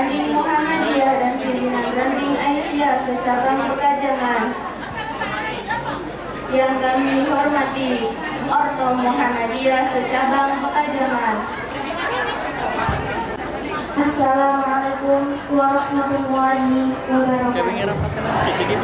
Ranting Muhammadiyah dan pimpinan Ranting Aisyah secabang Pekajangan yang kami hormati, Orto Muhammadiyah secabang Pekajangan. Assalamualaikum warahmatullahi wabarakatuh.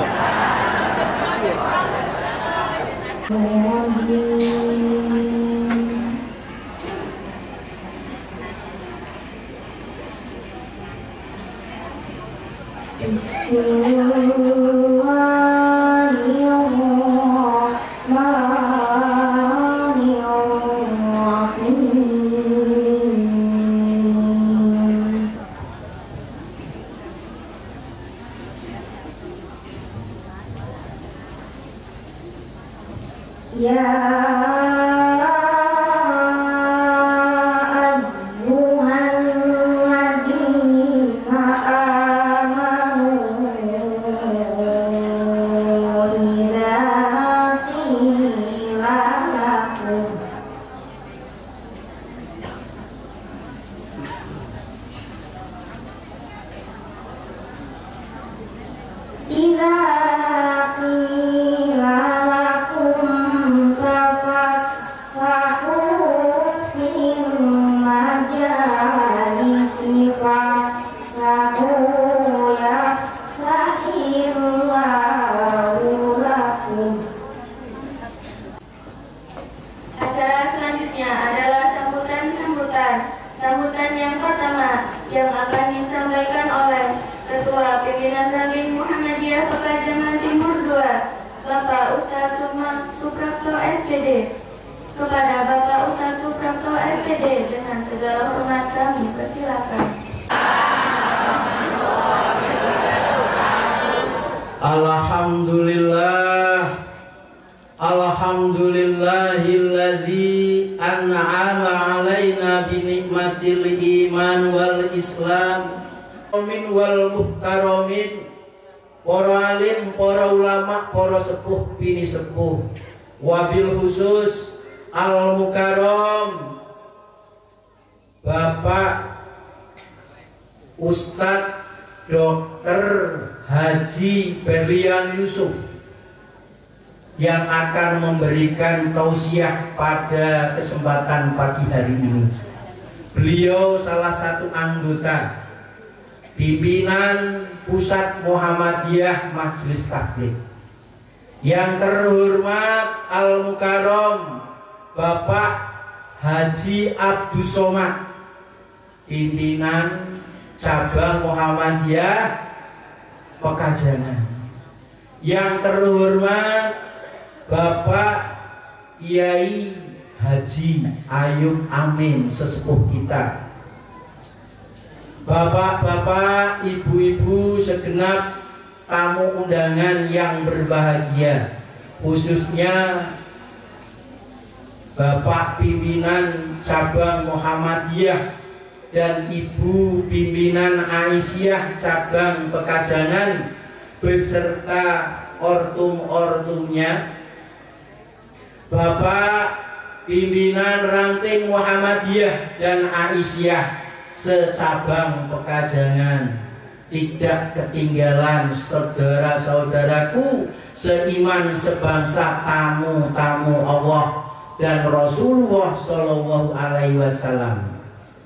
Acara selanjutnya adalah sambutan yang pertama yang akan disampaikan oleh Ketua Pimpinan Ranting Muhammadiyah Pekajangan Timur 2, Bapak Ustadz Suprapto SPD. Kepada Bapak Ustadz Suprapto SPD dengan segala hormat kami persilakan. Alhamdulillahilladzi an'ama alaina bi nikmatil iman wal islam wal muhtaramin, para alim, para ulama, para sepuh, bini sepuh, wabil khusus al mukarram Bapak Ustadz Dr. Haji Berlian Yusuf yang akan memberikan tausiah pada kesempatan pagi hari ini. Beliau salah satu anggota pimpinan Pusat Muhammadiyah Majelis Tabligh. Yang terhormat Al Mukarram Bapak Haji Abdus Somad, pimpinan cabang Muhammadiyah Pekajangan. Yang terhormat Bapak Kiai Haji Ayub Amin, sesepuh kita. Bapak-bapak, ibu-ibu, segenap tamu undangan yang berbahagia, khususnya Bapak pimpinan cabang Muhammadiyah dan Ibu pimpinan Aisyah cabang Pekajangan beserta ortum-ortumnya, Bapak pimpinan Ranting Muhammadiyah dan Aisyah secabang Pekajangan, tidak ketinggalan saudara-saudaraku seiman sebangsa, tamu-tamu Allah dan Rasulullah Shallallahu Alaihi Wasallam.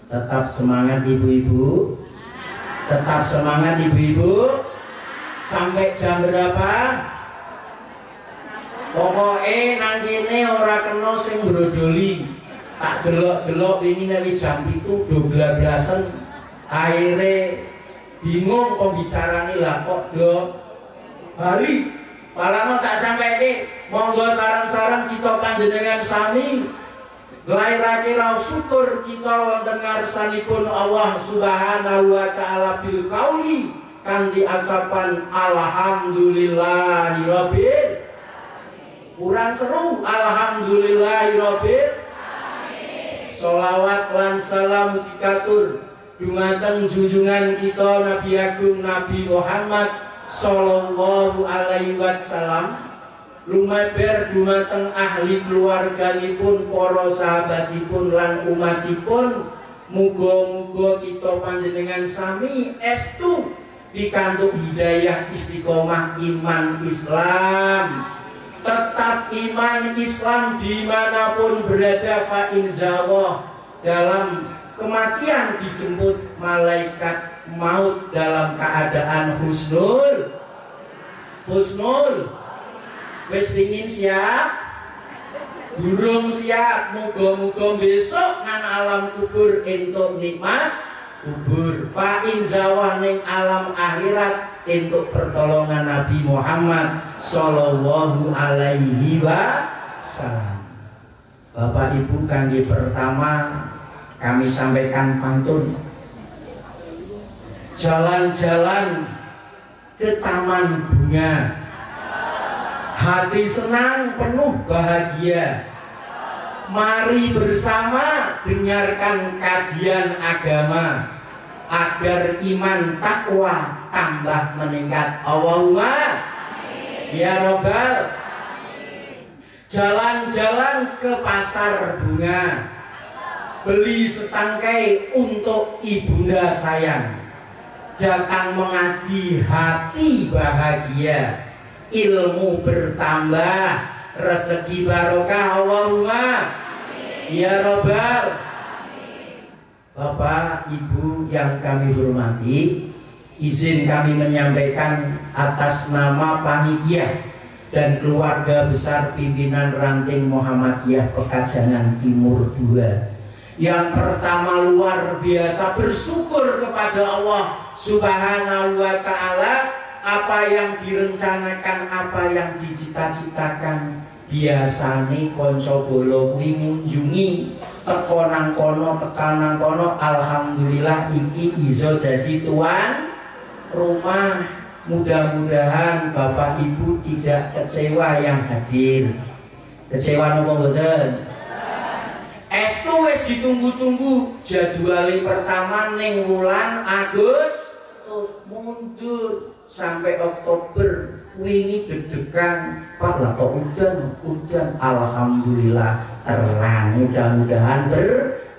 Tetap semangat ibu-ibu, tetap semangat ibu-ibu. Sampai jam berapa? Pokoknya nang kene ora kena sing brodoli. Tak delok-delok ini nanti jam itu 12-an, akhirnya bingung pembicaraan lah kok do hari palama tak sampai ke. Monggo saran-saran kita panjenengan sami lairake raos syukur kita wonten ngarsanipun Allah Subhanahu wa taala bil qauli kanthi ucapan alhamdulillahirabbil kurang seru alhamdulillahirabbil. Sholawat lan salam dikatur dumateng junjungan kita Nabi Agung Nabi Muhammad Sallallahu Alaihi Wasallam, lumaber dumateng ahli keluarganipun, para sahabatipun lan umatipun, Muga-muga kita panjenengan sami estu pikantuk hidayah istiqomah iman Islam. Tetap iman Islam dimanapun berada, fa insyaallah dalam kematian dijemput malaikat maut dalam keadaan husnul. Wis pingin siap? Durung siap. Muga-muga besok nang alam kubur entuk nikmat kubur. Fa insyaallah ning alam akhirat untuk pertolongan Nabi Muhammad sallallahu alaihi wasallam. Bapak Ibu, kangge pertama kami sampaikan pantun. Jalan-jalan ke taman bunga, hati senang penuh bahagia. Mari bersama dengarkan kajian agama agar iman takwa tambah meningkat. Allahumma ya Rabbal. Jalan-jalan ke pasar bunga, beli setangkai untuk ibunda sayang. Datang mengaji hati bahagia, ilmu bertambah, rezeki barokah. Allahumma ya Rabbal. Bapak Ibu yang kami hormati, izin kami menyampaikan atas nama panitia dan keluarga besar pimpinan ranting Muhammadiyah Pekajangan Timur II. Yang pertama, luar biasa bersyukur kepada Allah Subhanahu wa Ta'ala. Apa yang direncanakan, apa yang dicita-citakan, biasane konco bolo kuwi ngunjungi teko nang kono, tekan nang kono. Alhamdulillah iki iso dadi tuan rumah. Mudah-mudahan Bapak Ibu tidak kecewa yang hadir. Kecewa napa mboten? Estu wis ditunggu-tunggu jadwale pertama ning wulan Agustus, mundur sampai Oktober. Wingi deg-degan, Pak lah kok udan. Alhamdulillah terang, mudah-mudahan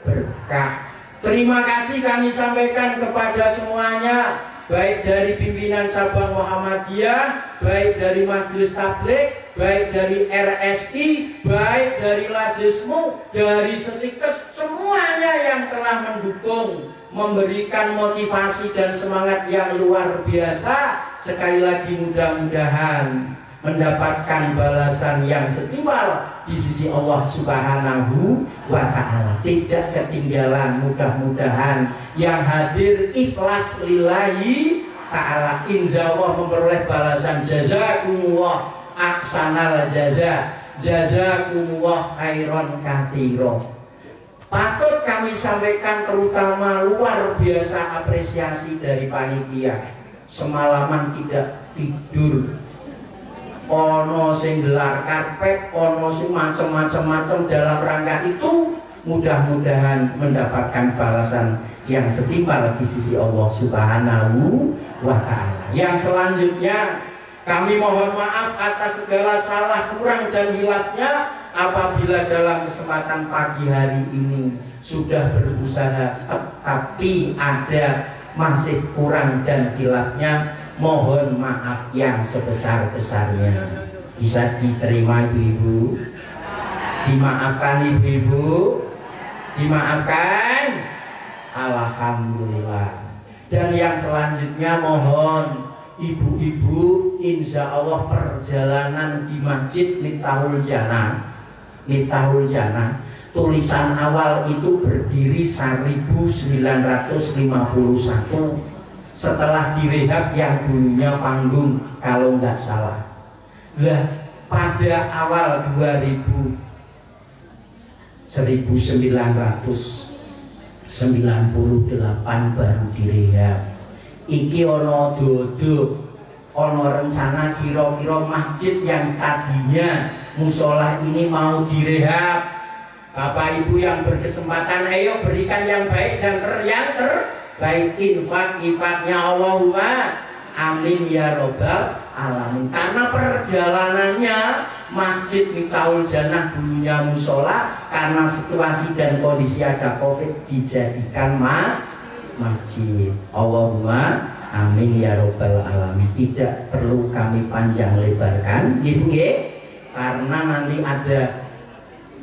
berkah. Terima kasih kami sampaikan kepada semuanya, baik dari pimpinan cabang Muhammadiyah, baik dari Majelis Tabligh, baik dari RSI, baik dari Lazismu, dari Setikes, semuanya yang telah mendukung, memberikan motivasi dan semangat yang luar biasa. Sekali lagi mudah-mudahan mendapatkan balasan yang setimpal di sisi Allah Subhanahu wa Ta'ala. Tidak ketinggalan, mudah-mudahan yang hadir ikhlas lillahi ta'ala, insyaallah memperoleh balasan. Jazakumullah aksanal jaza, jazakumullah khairan katsira. Patut kami sampaikan terutama luar biasa apresiasi dari panitia. Semalaman tidak tidur, ono sing gelar karpet, ono sing macam-macam dalam rangka itu. Mudah-mudahan mendapatkan balasan yang setimpal di sisi Allah Subhanahu wa Ta'ala. Yang selanjutnya, kami mohon maaf atas segala salah, kurang dan hilafnya apabila dalam kesempatan pagi hari ini sudah berusaha tetapi ada masih kurang dan hilafnya. Mohon maaf yang sebesar-besarnya. Bisa diterima ibu-ibu? Dimaafkan ibu-ibu? Dimaafkan? Alhamdulillah. Dan yang selanjutnya mohon ibu-ibu, insya Allah perjalanan di Masjid Miftahul Jannah, tulisan awal itu berdiri 1951. Setelah direhab yang dulunya panggung kalau nggak salah. Lah pada awal 1998 baru direhab. Iki ono dodok, ono rencana kira-kira masjid yang tadinya musola ini mau direhab. Bapak Ibu yang berkesempatan, ayo berikan yang baik dan yang terbaik. Infaknya Allahumma amin ya Rabbal alamin. Karena perjalanannya Masjid Miftahul Jannah dulunya musola, karena situasi dan kondisi ada COVID dijadikan masjid. Allahumma amin ya robbal alamin. Tidak perlu kami panjang lebarkan, ibu karena nanti ada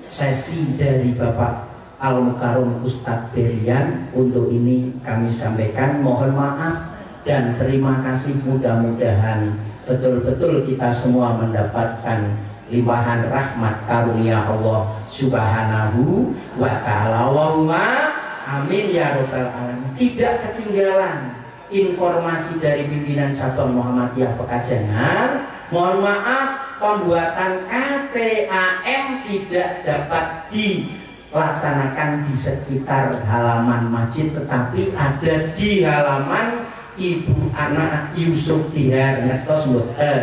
sesi dari Bapak Al-Mukarram Ustadz Berian. Untuk ini kami sampaikan mohon maaf dan terima kasih. Mudah-mudahan betul-betul kita semua mendapatkan limpahan rahmat karunia Allah Subhanahu wa ta'ala. Allahumma amin ya robbal alamin. Tidak ketinggalan informasi dari pimpinan cabang Muhammadiyah Pekajangan. Mohon maaf, pembuatan KTAM tidak dapat dilaksanakan di sekitar halaman masjid, tetapi ada di halaman Ibu Anak Yusuf Tihar ngetos mboten.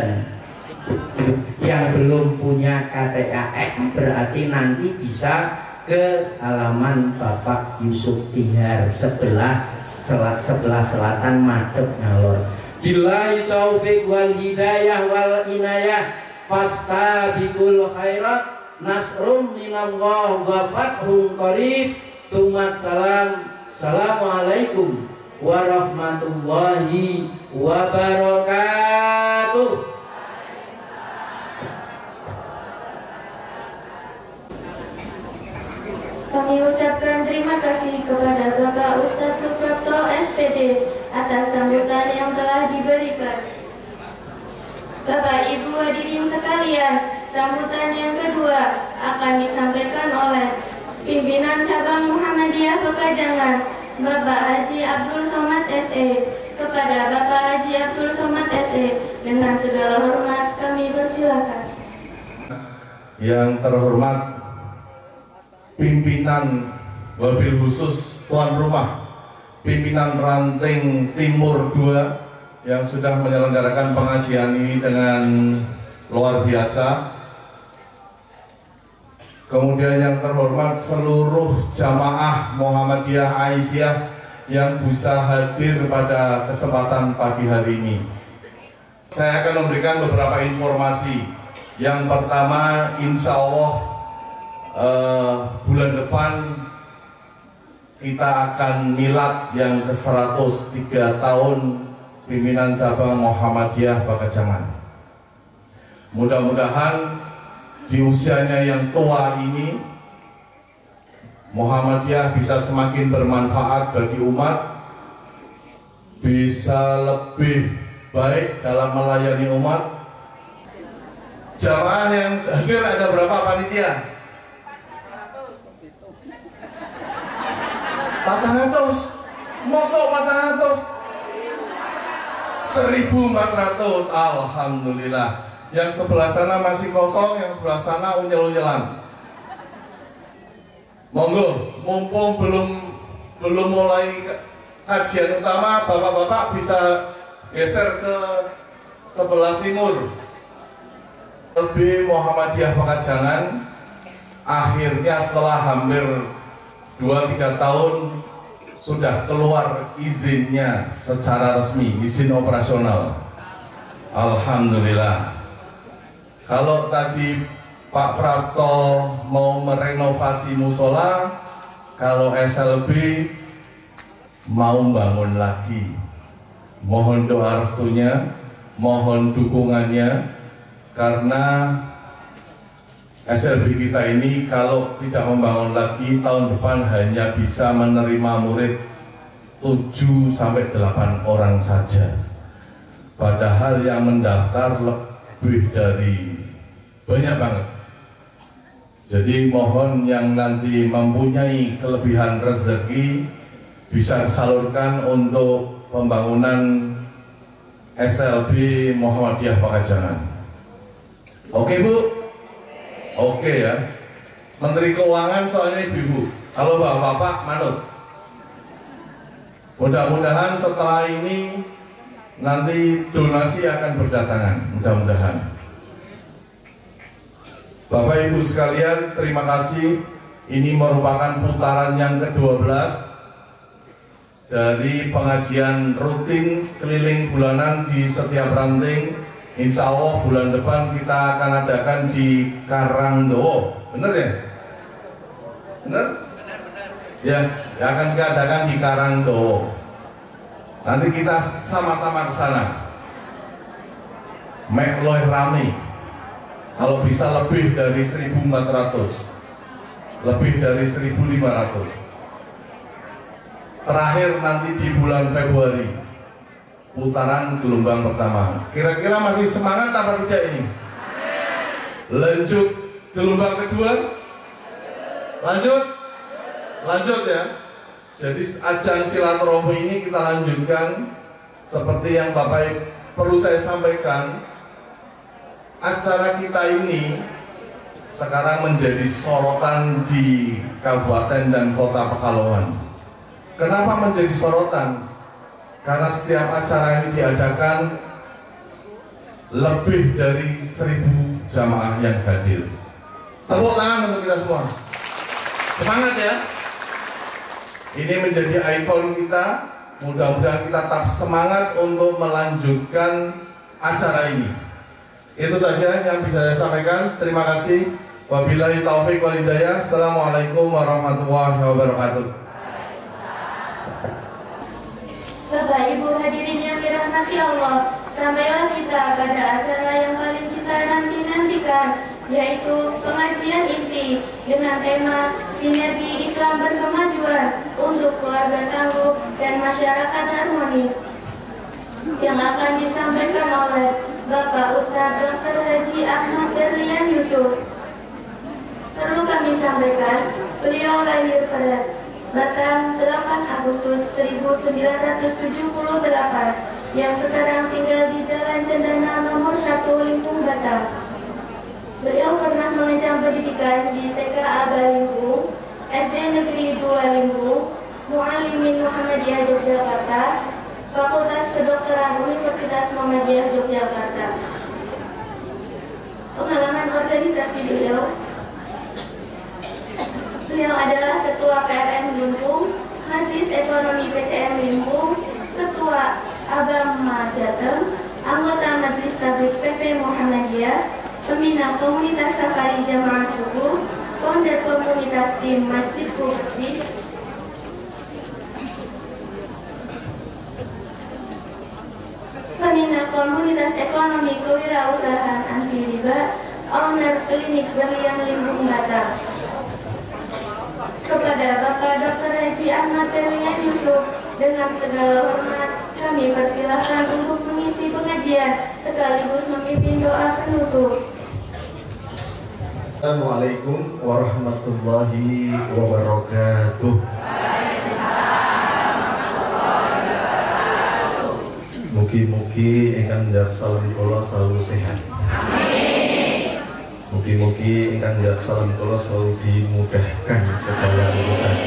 Yang belum punya KTAM berarti nanti bisa ke halaman Bapak Yusuf Tihar sebelah selatan madhep ngalor. Billahi taufik wal hidayah wal inayah fastabiqul khairat nasrum minallah wa fathun qarib. Assalamualaikum warahmatullahi wabarakatuh. Kami ucapkan terima kasih kepada Bapak Ustadz Suprapto SPD atas sambutan yang telah diberikan. Bapak Ibu hadirin sekalian, sambutan yang kedua akan disampaikan oleh pimpinan cabang Muhammadiyah Pekajangan, Bapak Haji Abdul Somad SE. Kepada Bapak Haji Abdul Somad SE, dengan segala hormat kami persilakan. Yang terhormat pimpinan wabil khusus tuan rumah, pimpinan ranting Timur 2 yang sudah menyelenggarakan pengajian ini dengan luar biasa. Kemudian yang terhormat seluruh jamaah Muhammadiyah Aisyah yang bisa hadir pada kesempatan pagi hari ini. Saya akan memberikan beberapa informasi. Yang pertama, insya Allah bulan depan kita akan milad yang ke-103 tahun pimpinan cabang Muhammadiyah Pekajangan. Mudah-mudahan di usianya yang tua ini Muhammadiyah bisa semakin bermanfaat bagi umat, bisa lebih baik dalam melayani umat. Jamaah yang hadir ada berapa panitia? 400, mosok 400, 1.400, alhamdulillah. Yang sebelah sana masih kosong, yang sebelah sana unyel-unyelan. Monggo, mumpung belum mulai kajian utama, bapak-bapak bisa geser ke sebelah timur. Lebih Muhammadiyah Pekajangan akhirnya setelah hampir 2-3 tahun sudah keluar izinnya secara resmi, izin operasional. Alhamdulillah. Kalau tadi Pak Prapto mau merenovasi musola, kalau SLB mau bangun lagi. Mohon doa restunya, mohon dukungannya, karena SLB kita ini kalau tidak membangun lagi tahun depan hanya bisa menerima murid 7-8 orang saja. Padahal yang mendaftar lebih dari banyak banget. Jadi mohon yang nanti mempunyai kelebihan rezeki bisa disalurkan untuk pembangunan SLB Muhammadiyah Pekajangan. Oke Bu? Oke ya, Menteri Keuangan soalnya ibu-ibu. Kalau bapak-bapak manut. Mudah-mudahan setelah ini nanti donasi akan berdatangan. Mudah-mudahan. Bapak Ibu sekalian, terima kasih. Ini merupakan putaran yang ke-12 dari pengajian rutin keliling bulanan di setiap ranting Insya Allah bulan depan kita akan adakan di Karangdowo, bener ya? Bener? Ya, akan kita adakan di Karangdowo. Nanti kita sama-sama ke sana. Mekloy rame. Kalau bisa lebih dari 1.400, lebih dari 1.500. Terakhir nanti di bulan Februari, putaran gelombang pertama. Kira-kira masih semangat apa tidak ini? Lanjut gelombang kedua? Lanjut ya. Jadi ajang silaturahmi ini kita lanjutkan seperti yang Bapak perlu saya sampaikan. Acara kita ini sekarang menjadi sorotan di Kabupaten dan Kota Pekalongan. Kenapa menjadi sorotan? Karena setiap acara ini diadakan lebih dari 1.000 jamaah yang hadir. Tepuk tangan untuk kita semua. Semangat ya. Ini menjadi ikon kita. Mudah-mudahan kita tetap semangat untuk melanjutkan acara ini. Itu saja yang bisa saya sampaikan. Terima kasih. Wabillahi taufiq wal hidayah. Assalamualaikum warahmatullahi wabarakatuh. Bapak Ibu hadirin yang dirahmati Allah, sampailah kita pada acara yang paling kita nanti-nantikan, yaitu pengajian inti dengan tema Sinergi Islam Berkemajuan untuk Keluarga Tangguh dan Masyarakat Harmonis, yang akan disampaikan oleh Bapak Ustadz Dr. Haji Ahmad Berlian Yusuf. Perlu kami sampaikan, beliau lahir pada Batang 8 Agustus 1978 yang sekarang tinggal di Jalan Cendana nomor 1 Limpung, Batang. Beliau pernah mengenyam pendidikan di TK Aba Limpung, SD Negeri 2 Limpung, Muallimin Muhammadiyah Yogyakarta, Fakultas Kedokteran Universitas Muhammadiyah Yogyakarta. Pengalaman organisasi beliau adalah Ketua PRN Limpung, Majelis Ekonomi PCM Limpung, Ketua Abama Jateng, anggota Majelis Tabligh PP Muhammadiyah, pembina Komunitas Safari Jamaah Suku, founder komunitas tim Masjid Kursi, pembina Komunitas Ekonomi Kewirausahaan Anti Riba, owner Klinik Berlian Limpung, Batang. Kepada Bapak Dr. Haji Ahmad Berlian Yusuf, dengan segala hormat kami persilahkan untuk mengisi pengajian sekaligus memimpin doa penutup. Assalamualaikum warahmatullahi wabarakatuh. Mugi-mugi ingkang njawab salam kula selalu sehat. Mugi-mugi ingkang njawab salam kula selalu dimudahkan segala urusan.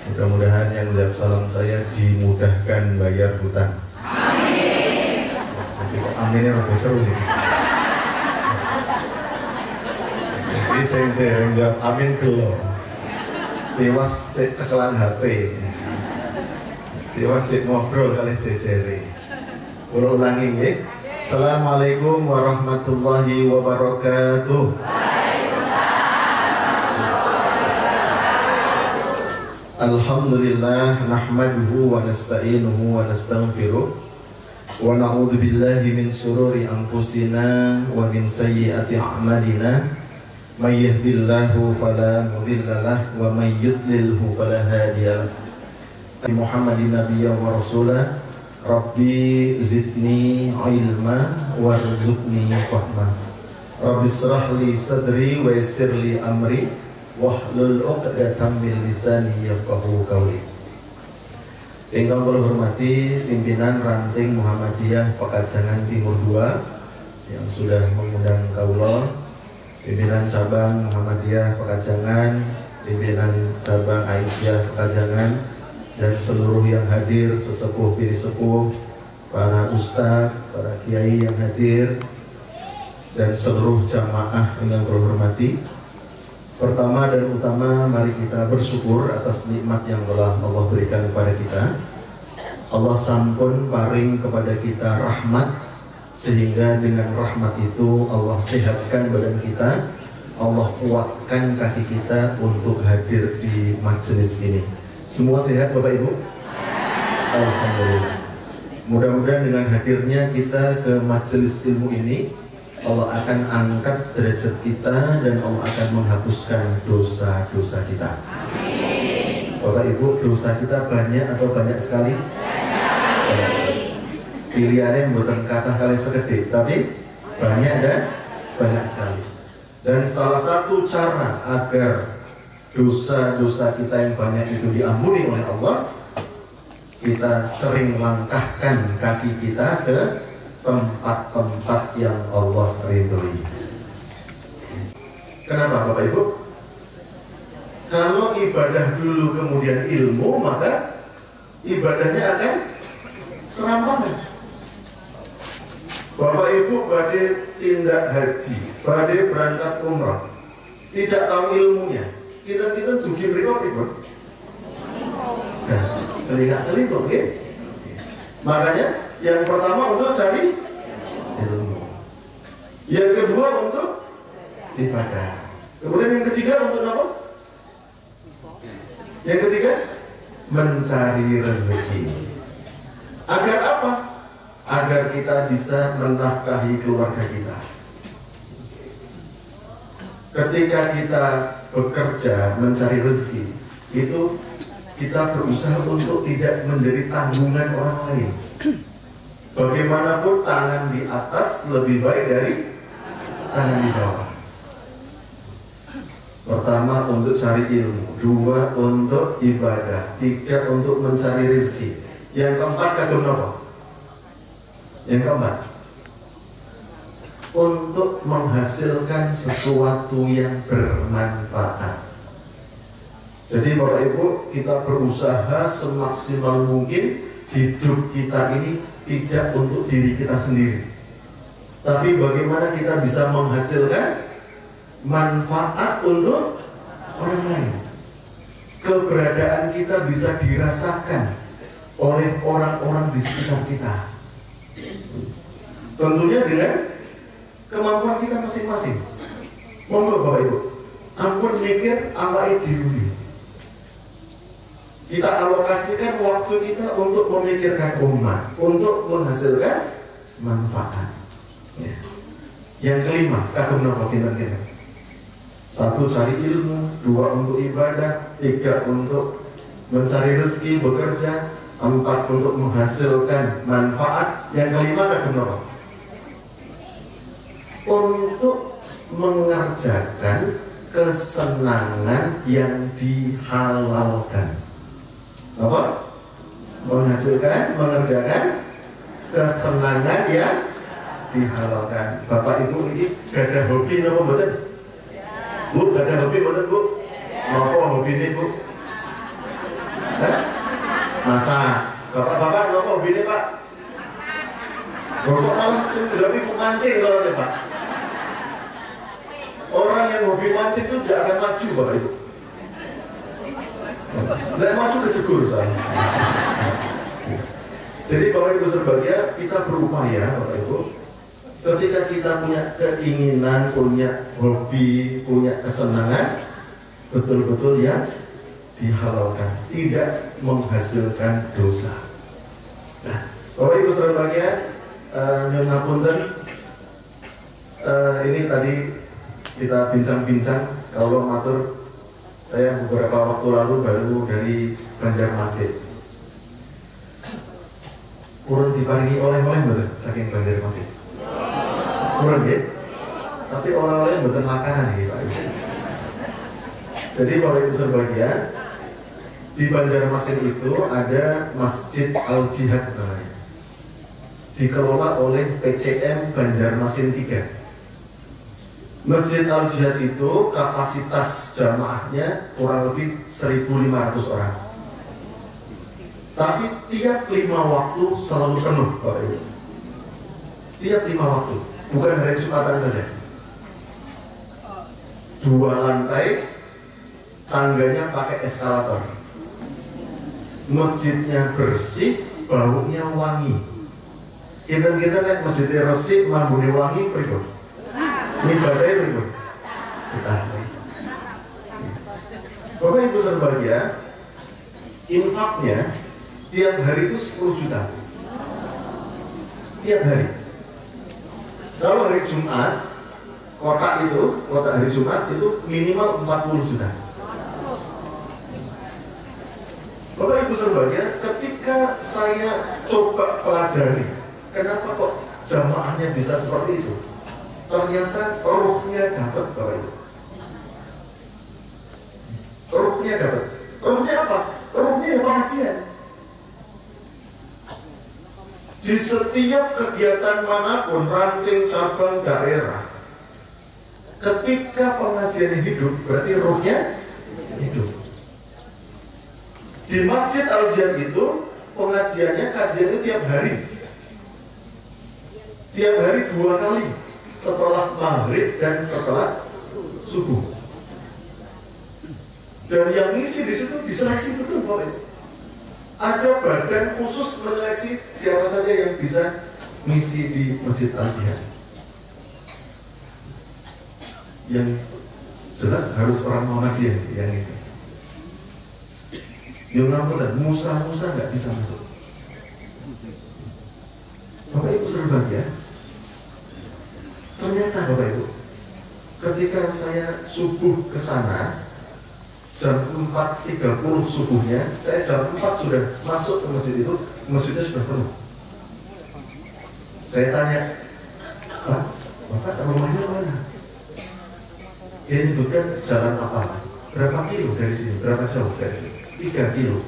Mudah-mudahan yang jawab salam saya dimudahkan bayar hutang. Amin. Jadi kok aminnya lebih seru nih. Jadi saya yang jawab amin gelo. Tiwas cek cekelan HP. Tiwas cek ngobrol kali jejere. Kula ulangi nggih. Assalamualaikum warahmatullahi wabarakatuh. Alhamdulillah nahmaduhu wa nasta'inuhu wa nastaghfiruh wa na'udzu billahi min shururi anfusina wa min sayyiati a'malina may yahdihillahu fala mudhillalah wa may yudlilhu fala hadiyalah. Muhammadin nabiyyan wa rasulah Rabbi zidni ilma warzuqni fahma. Rabbi israh li sadri wa yassir li amri wahlul 'uqdatam min lisani yafqahu qawli. Ingkang kula hormati pimpinan ranting Muhammadiyah Pekajangan Timur 2 yang sudah mengundang kaula, pimpinan cabang Muhammadiyah Pekajangan, pimpinan cabang Aisyah Pekajangan, dan seluruh yang hadir, sesepuh piri sepuh, para ustadz, para kiai yang hadir, dan seluruh jamaah yang kula hormati. Pertama dan utama, mari kita bersyukur atas nikmat yang telah Allah berikan kepada kita. Allah sampun paring kepada kita rahmat, sehingga dengan rahmat itu Allah sehatkan badan kita, Allah kuatkan kaki kita untuk hadir di majelis ini. Semua sehat Bapak Ibu? Alhamdulillah. Mudah-mudahan dengan hadirnya kita ke majelis ilmu ini, Allah akan angkat derajat kita dan Allah akan menghapuskan dosa-dosa kita. Amin. Bapak Ibu, dosa kita banyak atau banyak sekali? Banyak sekali. Pilihannya bukan kata kali segede, tapi banyak dan banyak sekali. Dan salah satu cara agar dosa-dosa kita yang banyak itu diampuni oleh Allah, kita sering langkahkan kaki kita ke tempat-tempat yang Allah ridhoi. Kenapa Bapak Ibu? Kalau ibadah dulu kemudian ilmu, maka ibadahnya akan serampangan. Bapak Ibu badai tindak haji, badai berangkat umrah, tidak tahu ilmunya, kita dugi pripun. Nah, celingak-celinguk, okay? Makanya yang pertama untuk cari ilmu, yang kedua untuk ibadah, kemudian yang ketiga untuk apa? Yang ketiga mencari rezeki. Agar apa? Agar kita bisa menafkahi keluarga kita. Ketika kita bekerja mencari rezeki, itu kita berusaha untuk tidak menjadi tanggungan orang lain. Bagaimanapun tangan di atas lebih baik dari tangan di bawah. Pertama untuk cari ilmu, dua untuk ibadah, tiga untuk mencari rezeki. Yang keempat kagum apa? Yang keempat untuk menghasilkan sesuatu yang bermanfaat. Jadi Bapak Ibu, kita berusaha semaksimal mungkin hidup kita ini tidak untuk diri kita sendiri, tapi bagaimana kita bisa menghasilkan manfaat untuk orang lain. Keberadaan kita bisa dirasakan oleh orang-orang di sekitar kita, tentunya dengan kemampuan kita masing-masing. Monggo Bapak Ibu, ampun mikir awake dhewe. Kita alokasikan waktu kita untuk memikirkan umat, untuk menghasilkan manfaat. Ya. Yang kelima, kagum napa kinten-kinten. Satu, cari ilmu, dua untuk ibadah, tiga untuk mencari rezeki, bekerja, empat untuk menghasilkan manfaat. Yang kelima, kagum napa? Untuk mengerjakan kesenangan yang dihalalkan. Apa? Mengajarkan kesenangan yang dihalalkan. Bapak Ibu ini gak ada hobi napa mboten? Bu, gak ada hobi mboten Bu? Napa hobi ini Bu? Hah? Masak. Bapak-bapak napa hobi ini Pak? Bapak malah hobi mancing kalau saya Pak. Orang yang hobi mancing itu tidak akan maju Bapak Ibu. Nah, maju kejegur soalnya. Jadi Bapak Ibu berbahagia, kita berupaya Bapak Ibu, ketika kita punya keinginan, punya hobi, punya kesenangan, betul-betul yang dihalalkan, tidak menghasilkan dosa. Nah, Bapak Ibu berbahagia, nyuwun ngapunten, ini tadi kita bincang-bincang, kalau matur saya beberapa waktu lalu baru dari Banjarmasin. Kurang diparingi oleh-oleh betul saking Banjarmasin. Kurang ya? Tapi oleh-oleh betul makanan nih Pak Ibu. Jadi Bapak Ibu berbahagia, di Banjarmasin itu ada Masjid Al-Jihad namanya. Dikelola oleh PCM Banjarmasin 3. Masjid Al-Jihad itu kapasitas jamaahnya kurang lebih 1.500 orang. Tapi tiap 5 waktu selalu penuh Bapak Ibu. Tiap 5 waktu, bukan hari Jumatan saja. 2 lantai, tangganya pakai eskalator. Masjidnya bersih, baunya wangi. Kita nek masjid Resik mambune wangi pripun? Ngibadahe pripun? Betah. Bapak Ibu berbahagia, infaknya tiap hari itu 10 juta. Tiap hari. Kalau hari Jumat, kota hari Jumat itu minimal 40 juta. Bapak Ibu berbahagia, ketika saya coba pelajari, kenapa kok jamaahnya bisa seperti itu? Ternyata ruhnya dapat, Bapak Ibu. Ruhnya dapat. Ruhnya apa? Ruhnya pengajian. Di setiap kegiatan manapun, ranting cabang daerah, ketika pengajian hidup, berarti ruhnya hidup. Di Masjid Al-Jihad itu, pengajiannya, kajiannya tiap hari. Tiap hari 2 kali, setelah maghrib dan setelah subuh. Dan yang ngisi di situ diseleksi betul, Bapak Ibu. Ada badan khusus menyeleksi siapa saja yang bisa ngisi di Masjid Al-Jihad. Yang jelas harus orang Muhammadiyah yang ngisi. Yang ngampun, Musa nggak bisa masuk. Bapak Ibu berbahagia. Ternyata Bapak Ibu, ketika saya subuh ke sana, jam 4.30 subuhnya, saya jam 4 sudah masuk ke masjid itu, masjidnya sudah penuh. Saya tanya, Pak, Bapak rumahnya mana? Dia menyebutkan jalan apa? Berapa kilo dari sini? Berapa jauh dari sini? 3 kilo.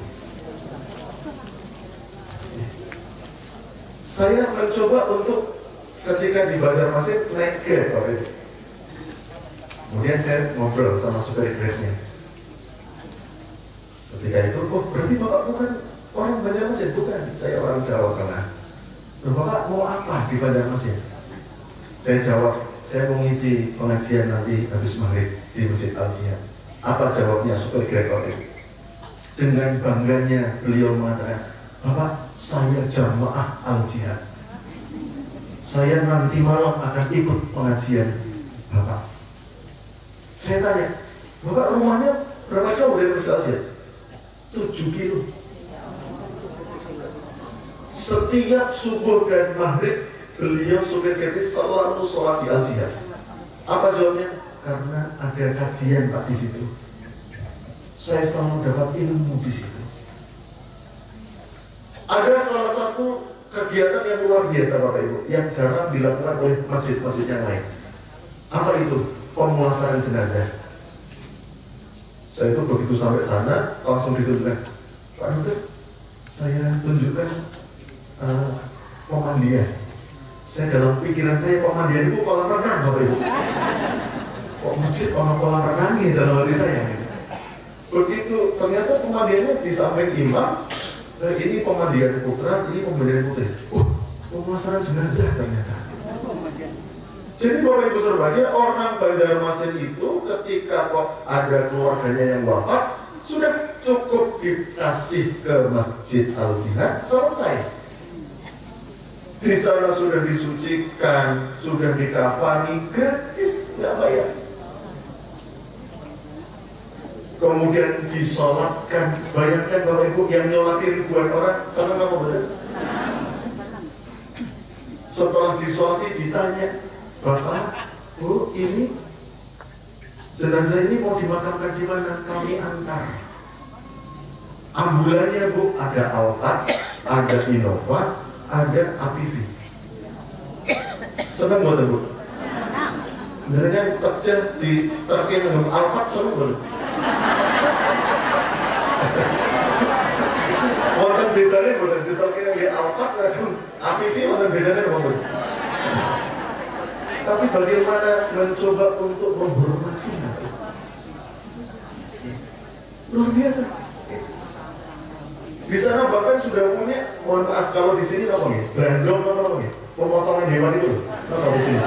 Saya mencoba untuk ketika di Banjarmasin naik Grab, Bapak Ibu. Kemudian saya ngobrol sama supir Grabnya. Ketika itu, oh berarti Bapak bukan orang Banjarmasin? Bukan, saya orang Jawa Tengah. Bapak mau apa di Banjarmasin? Saya jawab, saya mau ngisi pengajian nanti habis maghrib di Masjid Al-Jihad. Apa jawabnya supir Grab itu? Dengan bangganya beliau mengatakan, Bapak, saya jamaah Al-Jihad. Saya nanti malam akan ikut pengajian Bapak. Saya tanya, Bapak rumahnya berapa jauh dari Masjid Al-Jihad? 7 kilo. Setiap subuh dan maghrib beliau supir Grab selalu sholat di Al-Jihad. Apa jawabnya? Karena ada kajian Pak di situ. Saya selalu dapat ilmu di situ. Ada salah satu kegiatan yang luar biasa Bapak Ibu, yang jarang dilakukan oleh masjid-masjid yang lain. Apa itu? Pemulasaran jenazah. Saya itu begitu sampai sana, langsung ditunjukkan, Pak Dokter, saya tunjukkan pemandian. Saya dalam pikiran saya, pemandian itu kolam renang, Bapak Ibu. Kok masjid orang kolam renangnya dalam hati saya. Begitu, ternyata pemandiannya di samping imam. Ini pemandian putra, ini pemandian putri. Pemulasaran jenazah ternyata. Jadi Bapak Ibu berbahagia, orang Banjarmasin itu ketika kok ada keluarganya yang wafat, sudah cukup dikasih ke Masjid Al-Jihad, selesai. Di sana sudah disucikan, sudah dikafani, gratis, nggak bayar. Kemudian disolatkan, bayangkan Bapak Ibu yang nyolati ribuan orang, sama nggak benar? Setelah disolati ditanya, Bapak, Bu, ini jenazah ini mau dimakamkan di mana? Kami antar. Ambulannya Bu, ada Alphard, ada Innova, ada APV. Senang buat Bu? Bener kan pecah di terkait dengan Alphard, senang buat? Wonten bedanya buat di terkait dengan Alphard, APV wonten bedanya buat? Tapi bagaimana mencoba untuk menghormati, luar biasa. Di sana bahkan sudah punya, mohon maaf kalau di sini apa nih? Brandong apa nih? Pemotongan hewan itu, apa di sini?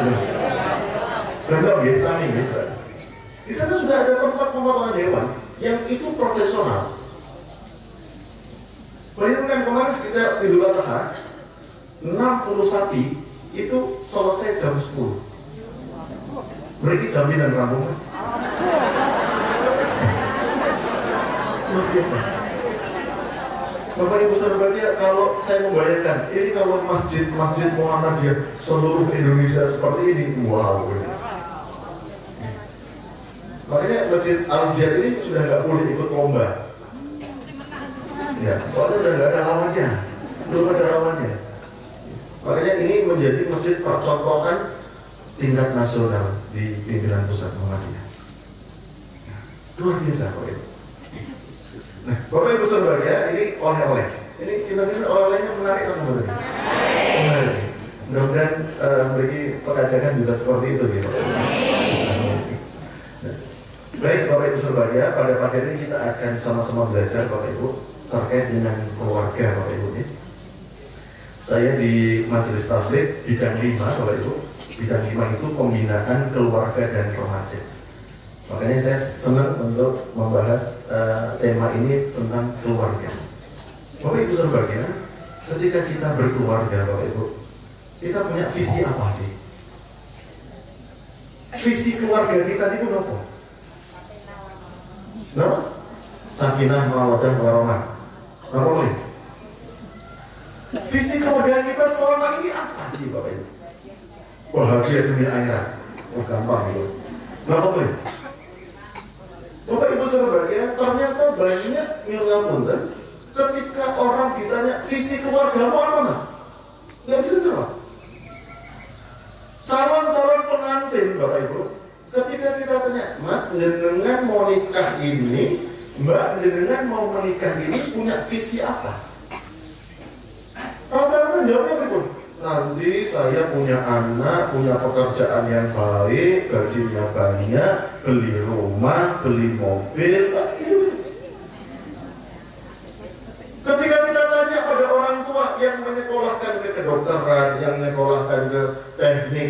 Brandong ya, sami gitu. Di sana sudah ada tempat pemotongan hewan yang itu profesional. Bayangkan kemarin kita Idul Adha, 60 sapi itu selesai jam 10. Berarti jam dan rampung, Mas. Luar biasa. Bapak Ibu saudara, kalau saya membayangkan ini kalau masjid Muhammadiyah seluruh Indonesia seperti ini, wow. Makanya Masjid Al-Jihad ini sudah nggak boleh ikut lomba. Ya, soalnya udah nggak ada lawannya, belum ada lawannya. Makanya ini menjadi masjid percontohan tingkat nasional di pimpinan pusat Muhammadiyah. Luar biasa Bapak Ibu. Nah, Bapak Ibu saudara, ini oleh-oleh. Ini kita lihat oleh-olehnya menarik atau betul? Menarik. Mudah-mudahan bagi pekajangan bisa seperti itu gitu. Baik Bapak Ibu saudara, pada pagi ini kita akan sama-sama belajar Bapak Ibu terkait dengan keluarga Bapak Ibu ya. Saya di Majelis Tabligh bidang 5 Bapak Ibu. Bidang 5 itu pembinaan keluarga dan remaja. Makanya saya senang untuk membahas tema ini tentang keluarga. Bapak Ibu saudara, ketika kita berkeluarga Bapak Ibu, kita punya visi apa sih? Visi keluarga kita itu apa? Nama? Sakinah, mawaddah, warahmah. Apa boleh? Visi keluarga kita selama ini apa sih Bapak Ibu? Bahagia dunia akhirat. Oh gampang itu. Kenapa boleh? Bapak Ibu saudara, ternyata banyak ngapunten ketika orang ditanya visi keluargamu apa Mas? Nggak bisa jawab. Calon-calon pengantin Bapak Ibu, ketika kita tanya, Mas, jenengan mau nikah ini, Mbak, jenengan mau menikah ini punya visi apa? Rata-rata jawabnya berikut. Nanti saya punya anak, punya pekerjaan yang baik, gajinya banyak, beli rumah, beli mobil, itu. Ketika kita tanya pada orang tua yang menyekolahkan ke kedokteran, yang menyekolahkan ke teknik,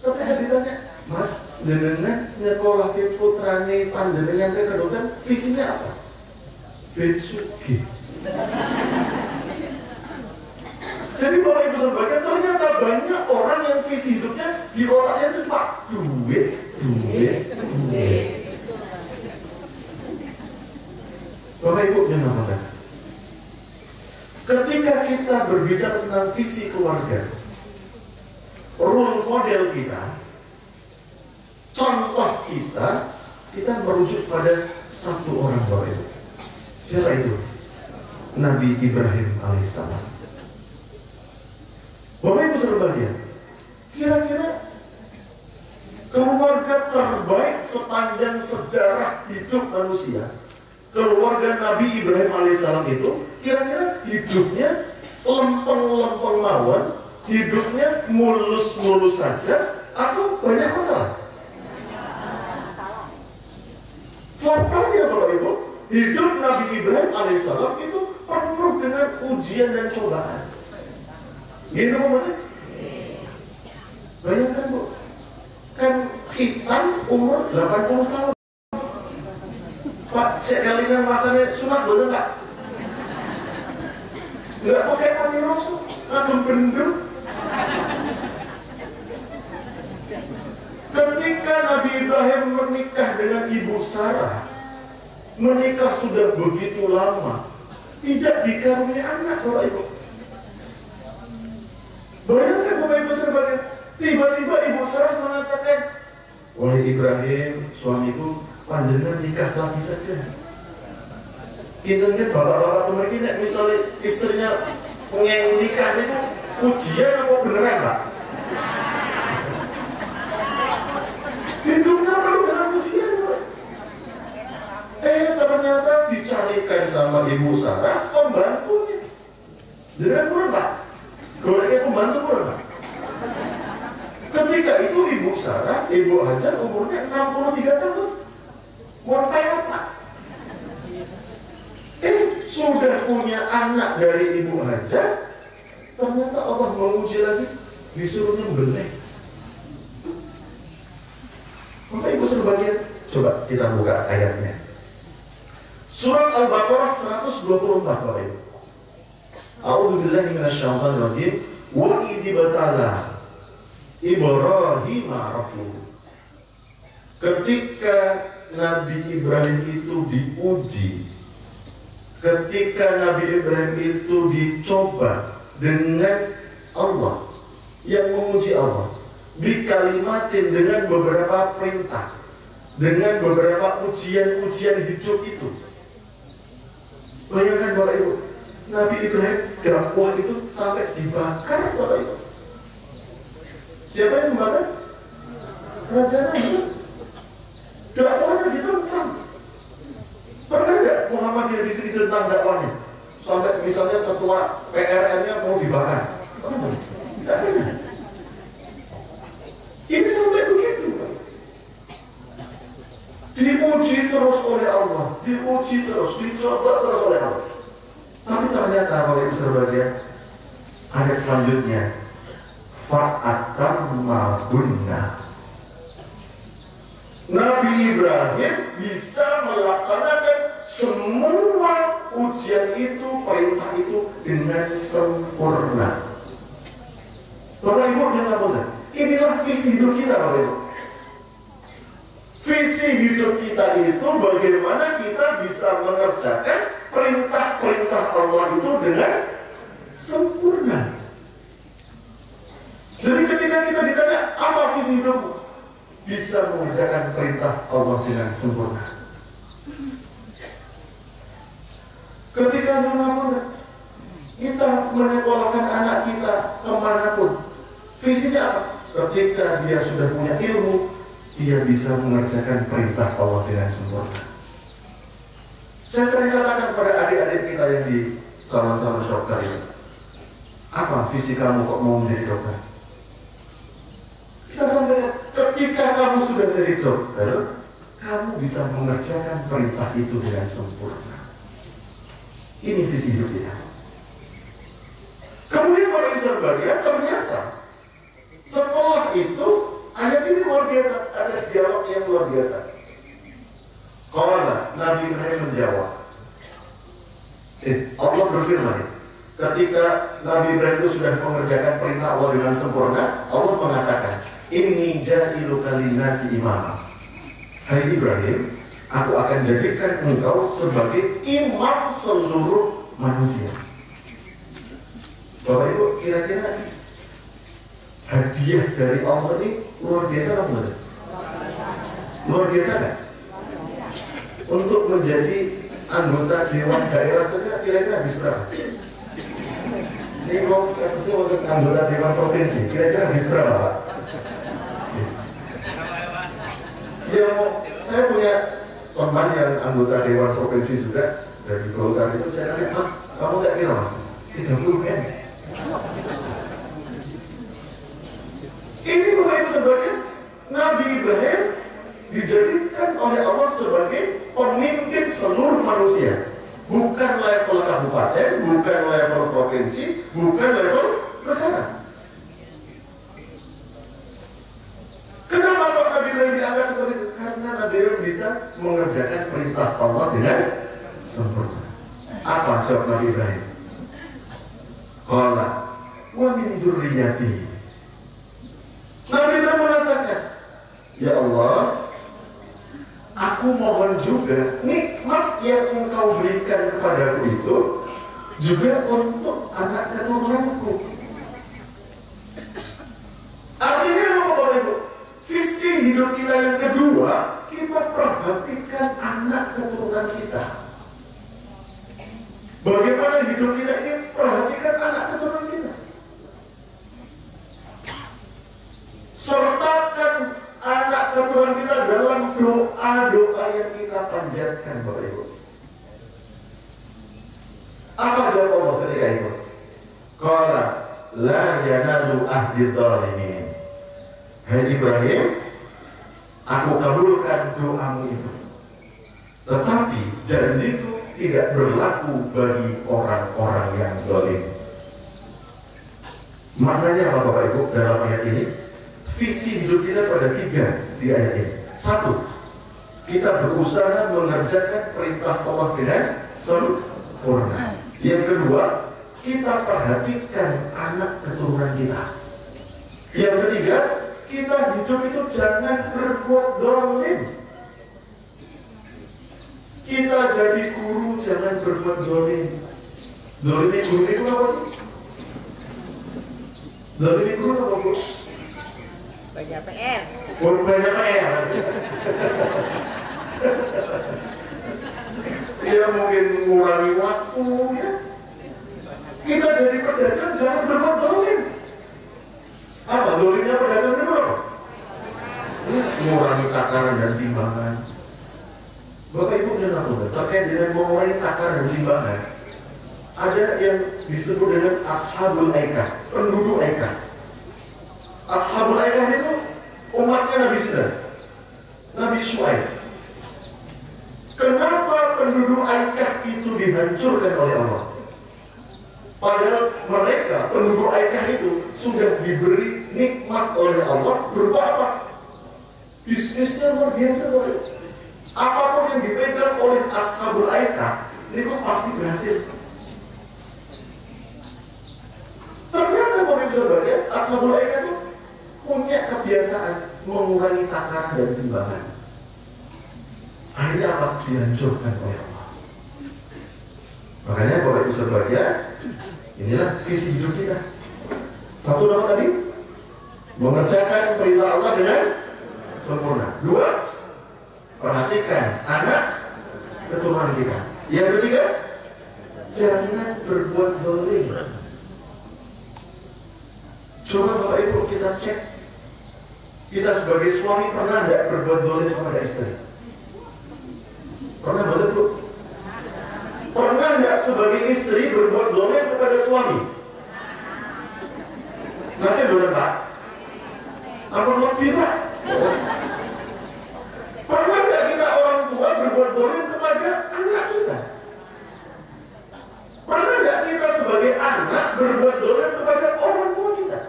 ketika ditanya, Mas, jenengan nyekolah ke putrane panjenengan ke kedokteran, visinya apa? Ben sugih. Jadi Bapak Ibu saudara, ternyata banyak orang yang visi hidupnya di otaknya itu cuma duit. Bapak Ibu yang namakan. Ketika kita berbicara tentang visi keluarga, role model kita, contoh kita merujuk pada satu orang Bapak Ibu. Siapa itu? Nabi Ibrahim alaihissalam. Bapak Ibu saudara, kira-kira keluarga terbaik sepanjang sejarah hidup manusia, keluarga Nabi Ibrahim alaihissalam itu, kira-kira hidupnya lempeng-lempeng mawon, hidupnya mulus-mulus saja, atau banyak masalah? Faktanya Bapak Ibu, hidup Nabi Ibrahim alaihissalam itu penuh dengan ujian dan cobaan. Gini maksudnya? Bayangkan Bu, kan hitam umur 80 tahun. Pak, sekalian rasanya sunat betul Pak? Nggak pakai mati rasul, agak bendung. Ketika Nabi Ibrahim menikah dengan Ibu Sarah, menikah sudah begitu lama, tidak dikaruniai anak Bapak Ibu. Bayangkan Bapak Ibu sebagai tiba-tiba Ibu Sarah mengatakan, wahai Ibrahim, suamiku, panjenengan nikah lagi saja. Kita lihat bapak-bapak itu mereka misalnya istrinya pengen nikah itu ujian apa beneran Pak? Hidupnya penuh dengan ujian Pak. Ternyata dicarikan sama Ibu Sarah pembantunya. Jadi pun Pak, goleknya pembantu pun Pak. Ketika itu Ibu Sarah, Ibu Hajar umurnya 63 tahun. Mau peot Pak. Sudah punya anak dari Ibu Hajar, ternyata Allah menguji lagi, disuruh nyembelih. Bapak Ibu sebagian, coba kita buka ayatnya. Surat Al-Baqarah 124 Bapak Ibu. A'udzubillahi minasyaitonir rajim. wa idibtala Ibrahim rabbuhu. Ketika Nabi Ibrahim itu diuji, ketika Nabi Ibrahim itu dicoba dengan Allah, yang menguji Allah bikalimatin, dengan beberapa perintah, dengan beberapa ujian-ujian hidup itu. Bayangkan Bapak Ibu, Nabi Ibrahim dakwah itu sampai dibakar Bapak Ibu. Siapa yang membakar? Raja Nabi. Dakwahnya ditentang. Pernah nggak Muhammadiyah di sini tentang dakwahnya? Sampai misalnya ketua PRN-nya mau dibakar. Pernah? Tidak pernah. Ini sampai begitu. Diuji terus oleh Allah, diuji terus, dicoba terus oleh Allah. Tapi ternyata kalau itu sebagian ayat selanjutnya, fa'atamma bunna. Nabi Ibrahim bisa melaksanakan semua ujian itu, perintah itu dengan sempurna. Bapak Ibu yang ngomong, inilah visi hidup kita Bapak Ibu. Visi hidup kita itu bagaimana kita bisa mengerjakan perintah-perintah Allah itu dengan sempurna. Jadi ketika kita ditanya apa visi hidupmu, bisa mengerjakan perintah Allah dengan sempurna. Ketika kita menyekolahkan anak kita kemanapun, visinya apa? Ketika dia sudah punya ilmu, dia bisa mengerjakan perintah Allah dengan sempurna. Saya sering katakan pada adik-adik kita yang di calon-calon dokter ini, apa visi kamu kok mau menjadi dokter? Kita sampaikan, ketika kamu sudah jadi dokter, kamu bisa mengerjakan perintah itu dengan sempurna. Ini visi hidup kita. Kemudian pada besar bagian ternyata setelah itu ayat ini luar biasa, ada dialog yang luar biasa. Qala, Nabi Ibrahim menjawab. Allah berfirman, ketika Nabi Ibrahim itu sudah mengerjakan perintah Allah dengan sempurna, Allah mengatakan, Inni ja'iluka linnasi imama. Hai Ibrahim, aku akan jadikan engkau sebagai imam seluruh manusia. Bapak Ibu, kira-kira hadiah dari Allah ini luar biasa atau enggak? Luar biasa kan? Untuk menjadi anggota Dewan Daerah saja kira-kira habis berapa? Ini mau kasusnya untuk anggota Dewan Provinsi, kira-kira habis berapa Pak? Ya, saya punya teman yang anggota Dewan Provinsi juga dari Golkar itu, saya tanya, Mas, kamu nggak kira Mas? 30 M. Ini Bapak Ibu sebagai Nabi Ibrahim dijadikan oleh Allah sebagai pemimpin seluruh manusia, bukan level kabupaten, bukan level provinsi, bukan level negara. Kenapa Pak Nabi Ibrahim diangkat seperti itu? Karena Nabi Ibrahim bisa mengerjakan perintah Allah dengan sempurna. Apa jawab Nabi Ibrahim? Qala wa min dzurriyyati. Nabi Ibrahim mengatakan, ya Allah, aku mohon juga nikmat yang engkau berikan kepadaku itu juga untuk anak keturunanku. Artinya apa Bapak Ibu? Visi hidup kita yang kedua, kita perhatikan anak keturunan kita. Bagaimana hidup kita ini perhatikan anak keturunan kita. Sertakan anak keturunan kita dalam doa-doa yang kita panjatkan Bapak Ibu. Apa jawab Allah ketika itu? Qala la yanalu ahdi dzalimin. Hai Ibrahim, aku kabulkan doamu itu, tetapi janjiku tidak berlaku bagi orang-orang yang zalim. Maknanya apa Bapak Ibu dalam ayat ini? Visi hidup kita pada 3 di ayat ini. 1, kita berusaha mengerjakan perintah Allah dengan sempurna. Yang kedua, kita perhatikan anak keturunan kita. Yang ketiga, kita hidup itu jangan berbuat zalim. Kita jadi guru jangan berbuat zalim. Zalim guru itu apa sih? Zalim guru apa, Bu? Banyak PR. Banyak PR. Dia mungkin mengurangi waktu, ya. Kita jadi pedagang jangan berbuat zalim. Apa zalimnya pedagang itu apa? Mengurangi takaran dan timbangan. Bapak Ibu dan aku terkait dengan mengurangi takaran dan timbangan, ada yang disebut dengan ashabul aikah, penduduk aikah. Ashabul aikah itu umatnya Nabi Sinai, Nabi Syuaib. Kenapa penduduk aikah itu dihancurkan oleh Allah? Padahal mereka, penduduk aikah itu sudah diberi nikmat oleh Allah berupa apa? Bisnisnya luar biasa, Bapak. Apapun yang dipegang oleh ashabul aikah, itu pasti berhasil. Ternyata Bapak Ibu Saudara, ashabul aikah itu punya kebiasaan mengurangi takaran dan timbangan. Akhirnya apa? Dihancurkan oleh Allah. Makanya Bapak Ibu Saudara, inilah visi hidup kita. Satu nama tadi, mengerjakan perintah Allah dengan sempurna. Dua, perhatikan anak keturunan kita. Yang ketiga, jangan berbuat zalim. Coba Bapak Ibu kita cek, kita sebagai suami pernah tidak berbuat zalim kepada istri? Pernah betul, Bu? Pernah tidak sebagai istri berbuat zalim kepada suami? Nanti boleh, Pak? Apa lebih, Pak? Pernah tidak kita orang tua berbuat zalim kepada anak kita? Pernah tidak kita sebagai anak berbuat zalim kepada orang tua kita?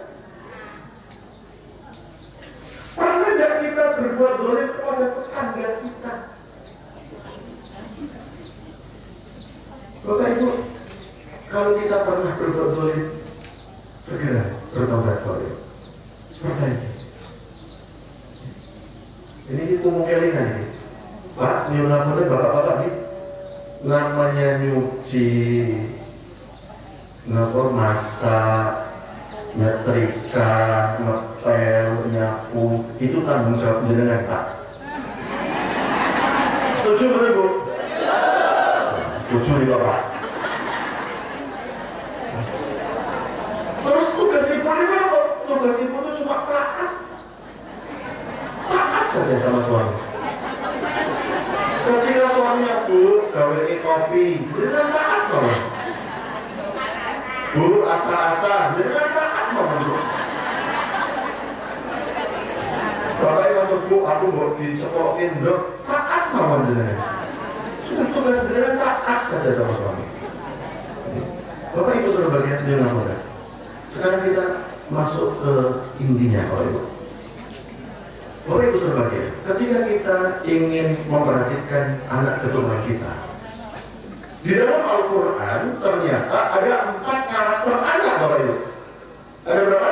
Pernah tidak kita berbuat zalim kepada tetangga kita? Bapak Ibu, kalau kita pernah berbuat zalim, segera bertobat, Bapak Ibu. Perbaiki. Ini umum kelingan ini, Pak. Nyunapunnya bapak-bapak nih, namanya nyuci, masak, nyetrika, ngepel, nyapu, itu tanggung jawab jenengan, Pak. Setuju betul, Bu? Setuju nih, Bapak. Terus tugas ibu ini apa? Tugas ibu itu cuma taat saja sama suami. Ketika suaminya, Bu, gawe kopi, jangan taat, Mama. Bu, asa-asa, jangan taat, Mama. Bapak Ibu, Bu, aku mau dicepokin, dok, taat, Mama, jangan. Sudah tugas jangan taat saja sama suami. Bapak Ibu sudah bagian dengan mudah. Sekarang kita masuk ke intinya, Bapak Ibu. Bapak Ibu berbahagia, ketika kita ingin memperhatikan anak keturunan kita, di dalam Al-Quran ternyata ada 4 karakter anak, Bapak Ibu. Ada berapa?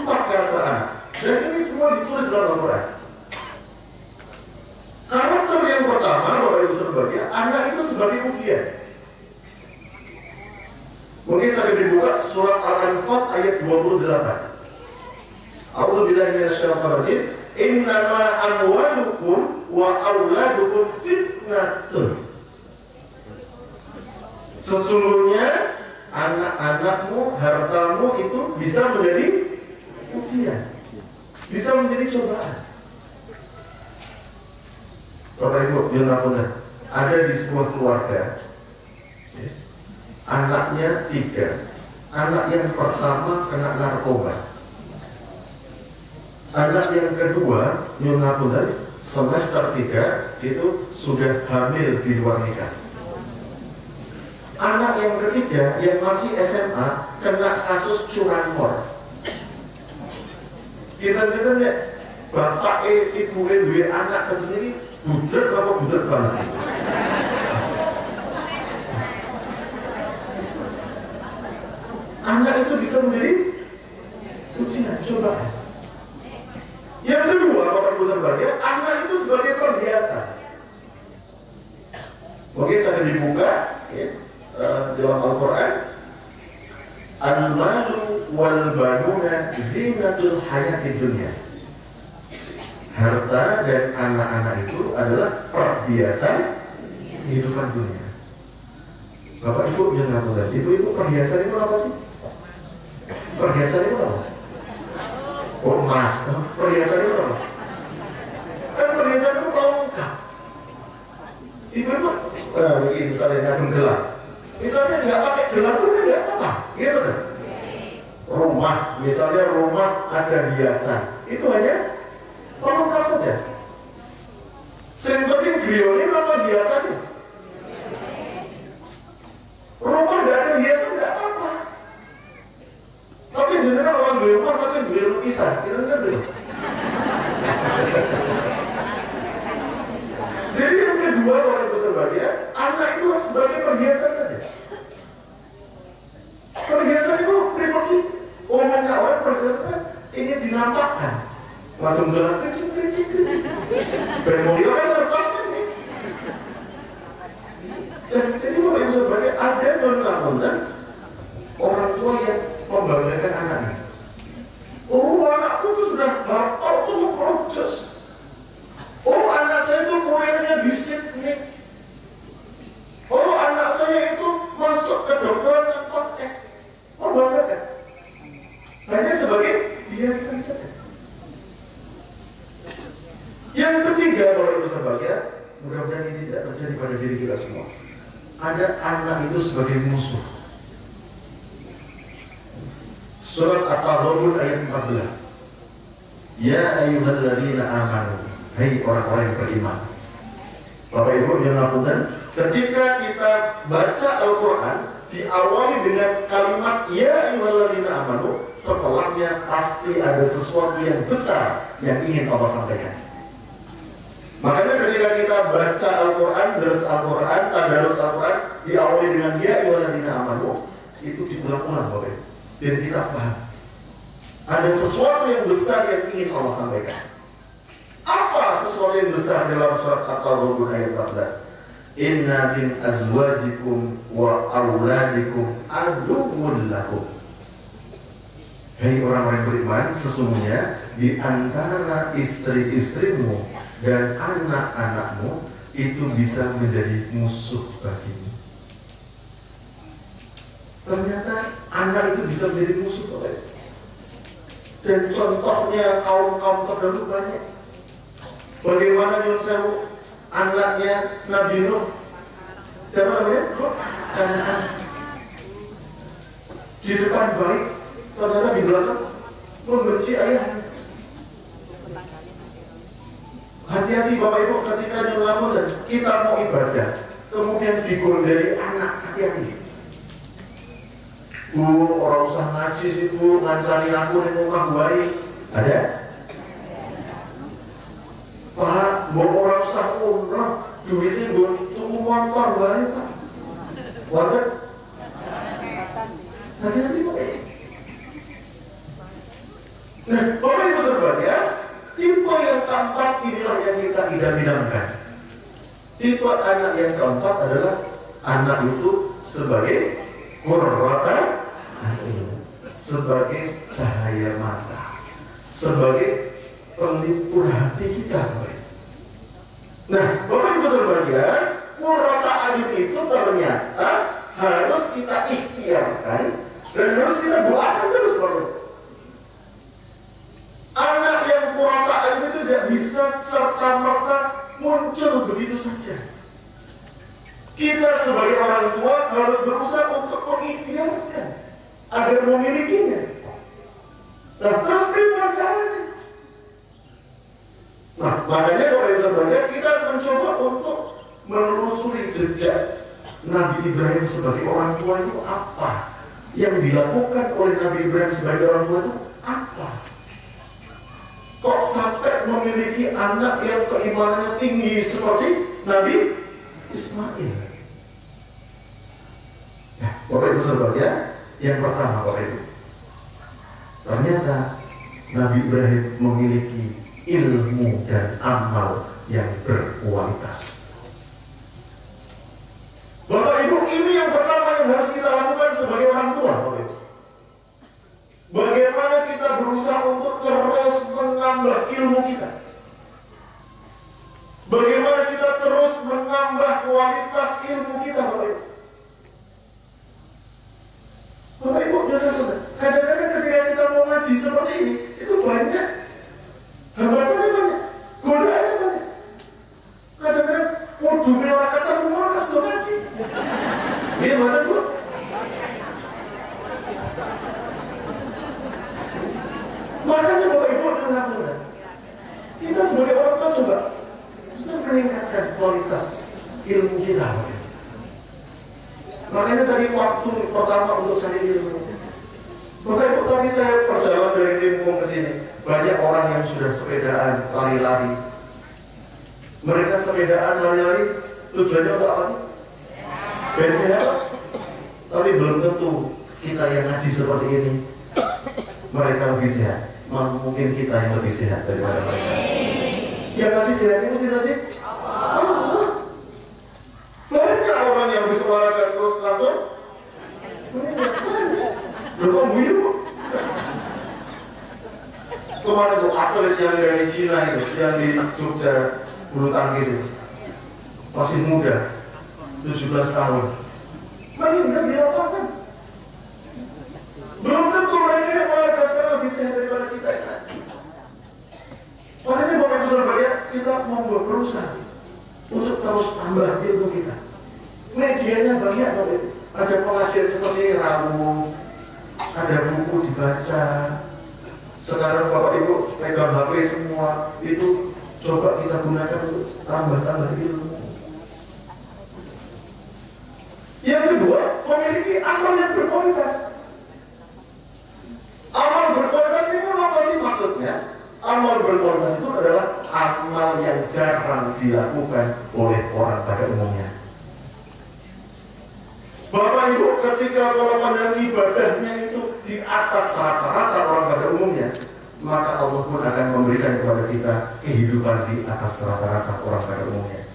4 karakter anak. Dan ini semua ditulis dalam Al-Quran. Karakter yang pertama, Bapak Ibu berbahagia, anak itu sebagai ujian. Mungkin sampai dibuka surat Al-Anfal ayat 28. A'udzubillahi minasyaitonir rajim. Innama amwalukum wa auladukum fitnatun. Sesungguhnya anak-anakmu, hartamu itu bisa menjadi ujian, bisa menjadi cobaan. Bapak Ibu, yang ada di sebuah keluarga, anaknya 3. Anak yang pertama kena narkoba. Anak yang kedua, semester 3 itu sudah hamil di luar nikah. Anak yang ketiga yang masih SMA kena kasus curanmor. Kita ya, bapak ibu dua anak ke sini budrek apa budrek banget. bisa menjadi ujian, coba. Yang kedua, Bapak Ibu sekalian, anak itu sebagai perhiasan. Oke, saya dibuka ya, dalam Al-Quran. Al-malu wal banuna zinatul hayatid dunya. Harta dan anak-anak itu adalah perhiasan kehidupan dunia. Bapak Ibu jangan ngapain. Ibu-ibu, perhiasan itu apa sih? Perhiasan itu apa? Oh, emas. Perhiasan itu apa? Kan perhiasan itu kalau lengkap. Ibu-ibu, begini misalnya nyadung gelang. Misalnya nggak pakai gelang pun nggak apa-apa, gitu kan? Rumah, misalnya rumah ada hiasan, itu hanya pelengkap saja. Yang penting grionin apa hiasannya? Rumah nggak ada hiasan nggak apa-apa. Tapi jadi kan orang beli rumah tapi beli lukisan, itu kan belum. Jadi yang kedua orang bersebagai anak itu sebagai perhiasan saja. Perhiasan itu proporsi umumnya orang perhiasan kan ingin dinampakkan. Madung gelang kecil. Bermobil kan kertas kan nih. Dan jadi Bapak Ibu sebagai ada non-akuntan orang tua yang membanggakan anaknya. Oh, anakku tuh sudah hafal tuh proses. Oh, anak saya itu kuliahnya di Sydney. Oh, anak saya itu masuk ke dokteran tanpa tes. Oh, banggakan. Hanya sebagai hiasan saja. Yang ketiga, Bapak Ibu sekalian, mudah-mudahan ini tidak terjadi pada diri kita semua. Ada anak itu sebagai musuh. Surat At-Taghabun ayat 14. Ya ayyuhalladzina amanu, hai orang-orang yang beriman. Bapak Ibu yang ngapunten, ketika kita baca Al-Quran diawali dengan kalimat ya ayyuhalladzina amanu, setelahnya pasti ada sesuatu yang besar yang ingin Allah sampaikan. Makanya ketika kita baca Al-Quran, deres Al-Quran, tadarus Al-Quran diawali dengan ya ayyuhalladzina amanu, itu diulang-ulang Bapak Ibu. Dan kita paham ada sesuatu yang besar yang ingin Allah sampaikan. Apa sesuatu yang besar dalam surat At-Taghabun ayat 14? Inna min azwajikum wa auladikum aduwwun lakum. Hei orang-orang beriman, sesungguhnya di antara istri-istrimu dan anak-anakmu itu bisa menjadi musuh bagimu. Ternyata anak itu bisa menjadi musuh oleh. Dan contohnya kaum-kaum terdahulu banyak. Bagaimana Yun Sewu, anaknya Nabi Nuh, siapa namanya? Kanaan. Di depan baik, ternyata di belakang membenci ayahnya. Hati-hati Bapak Ibu ketika nyelamun dan kita mau ibadah, kemudian digondeli anak, hati-hati. Bu, orang usah ngaji sih Bu, ngancani aku di rumah baik. Ada? Pak, bu orang usah umroh, duitnya bu tunggu motor baik Pak. Wadah? Hati-hati Pak. Nah, Bapak Ibu sekalian, tipe yang keempat inilah yang kita idam-idamkan. Tipe anak yang keempat adalah anak itu sebagai qurrata, sebagai cahaya mata, sebagai pelipur hati kita. Nah, Bapak Ibu sekalian, qurrata ayun itu ternyata harus kita ikhtiarkan dan harus kita doakan terus Bapak. Anak yang qurrata ayun itu tidak bisa serta-merta muncul begitu saja. Kita sebagai orang tua harus berusaha untuk mengikhtiarkan agar memilikinya. Nah, terus bagaimana caranya? Nah, makanya Bapak Ibu sekalian, kita mencoba untuk menelusuri jejak Nabi Ibrahim sebagai orang tua itu apa? Yang dilakukan oleh Nabi Ibrahim sebagai orang tua itu apa? Kok sampai memiliki anak yang keimanannya tinggi seperti Nabi Ismail? Nah, Bapak Ibu sekalian, yang pertama Bapak Ibu, Ternyata Nabi Ibrahim memiliki ilmu dan amal yang berkualitas. Bapak Ibu, ini yang pertama yang harus kita lakukan sebagai orang tua, Bapak Ibu. Bagaimana kita berusaha untuk terus menambah ilmu kita. Bagaimana kita terus menambah kualitas ilmu kita, Bapak Ibu. Bapak Ibu, kadang-kadang ketika kita mau ngaji seperti ini, itu banyak hambatannya, banyak godaannya, banyak. Kadang-kadang demi orang kata menguras lo ngaji. Iya, Bapak Ibu. Makanya Bapak Ibu dengar, kita sebagai orang tua coba justru meningkatkan kualitas ilmu kita, Bapak Ibu. Makanya tadi waktu pertama untuk cari ilmu, Bapak Ibu, tadi saya perjalanan dari Limpung ke sini, banyak orang yang sudah sepedaan, lari-lari. Mereka sepedaan, lari-lari, tujuannya untuk apa sih? Bensin apa? Tapi belum tentu kita yang ngaji seperti ini mereka lebih sehat. Mungkin kita yang lebih sehat daripada mereka. Yang masih sehat itu sih? Allah. Banyak orang yang bisa olahraga terus langsung banyak. Belum buyut kok. Kemarin tuh atlet yang dari Cina itu, yang di Jogja bulu tangkis itu, masih muda, 17 tahun, meninggal di lapangan. Belum tentu mereka yang olahraga sekarang lebih sehat daripada kita yang ngaji. Makanya Bapak Ibu Saudara, kita mau berusaha untuk terus tambah ilmu kita. Medianya banyak, Bapak Ibu. Ada pengajian seperti Rabu, ada buku dibaca. Sekarang Bapak Ibu pegang HP semua, itu coba kita gunakan untuk tambah-tambah ilmu. Yang kedua, memiliki amal yang berkualitas. Amal berkualitas ini apa sih maksudnya? Amal berkualitas itu adalah amal yang jarang dilakukan oleh orang pada umumnya. Bapak Ibu, ketika kalau ibadahnya itu di atas rata-rata orang pada umumnya, maka Allah pun akan memberikan kepada kita kehidupan di atas rata-rata orang pada umumnya.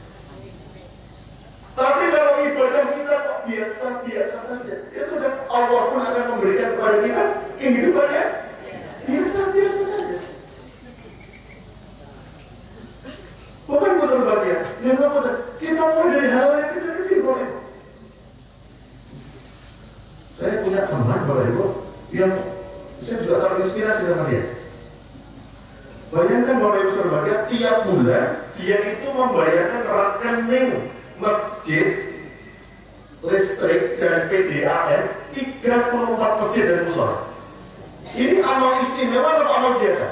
Tapi kalau ibadah kita kok biasa-biasa saja, ya sudah, Allah pun akan memberikan kepada kita kehidupannya biasa-biasa saja. Bapak Ibu Saudara, yang kita mulai dari hal yang kecil-kecil, Bapak Ibu. Saya punya teman, Bapak Ibu, yang saya juga terinspirasi sama dia. Bayangkan Bapak Ibu Saudara, tiap bulan dia itu membayarkan rekening masjid, listrik dan PDAM 34 masjid dan mushola. Ini amal istimewa atau amal biasa?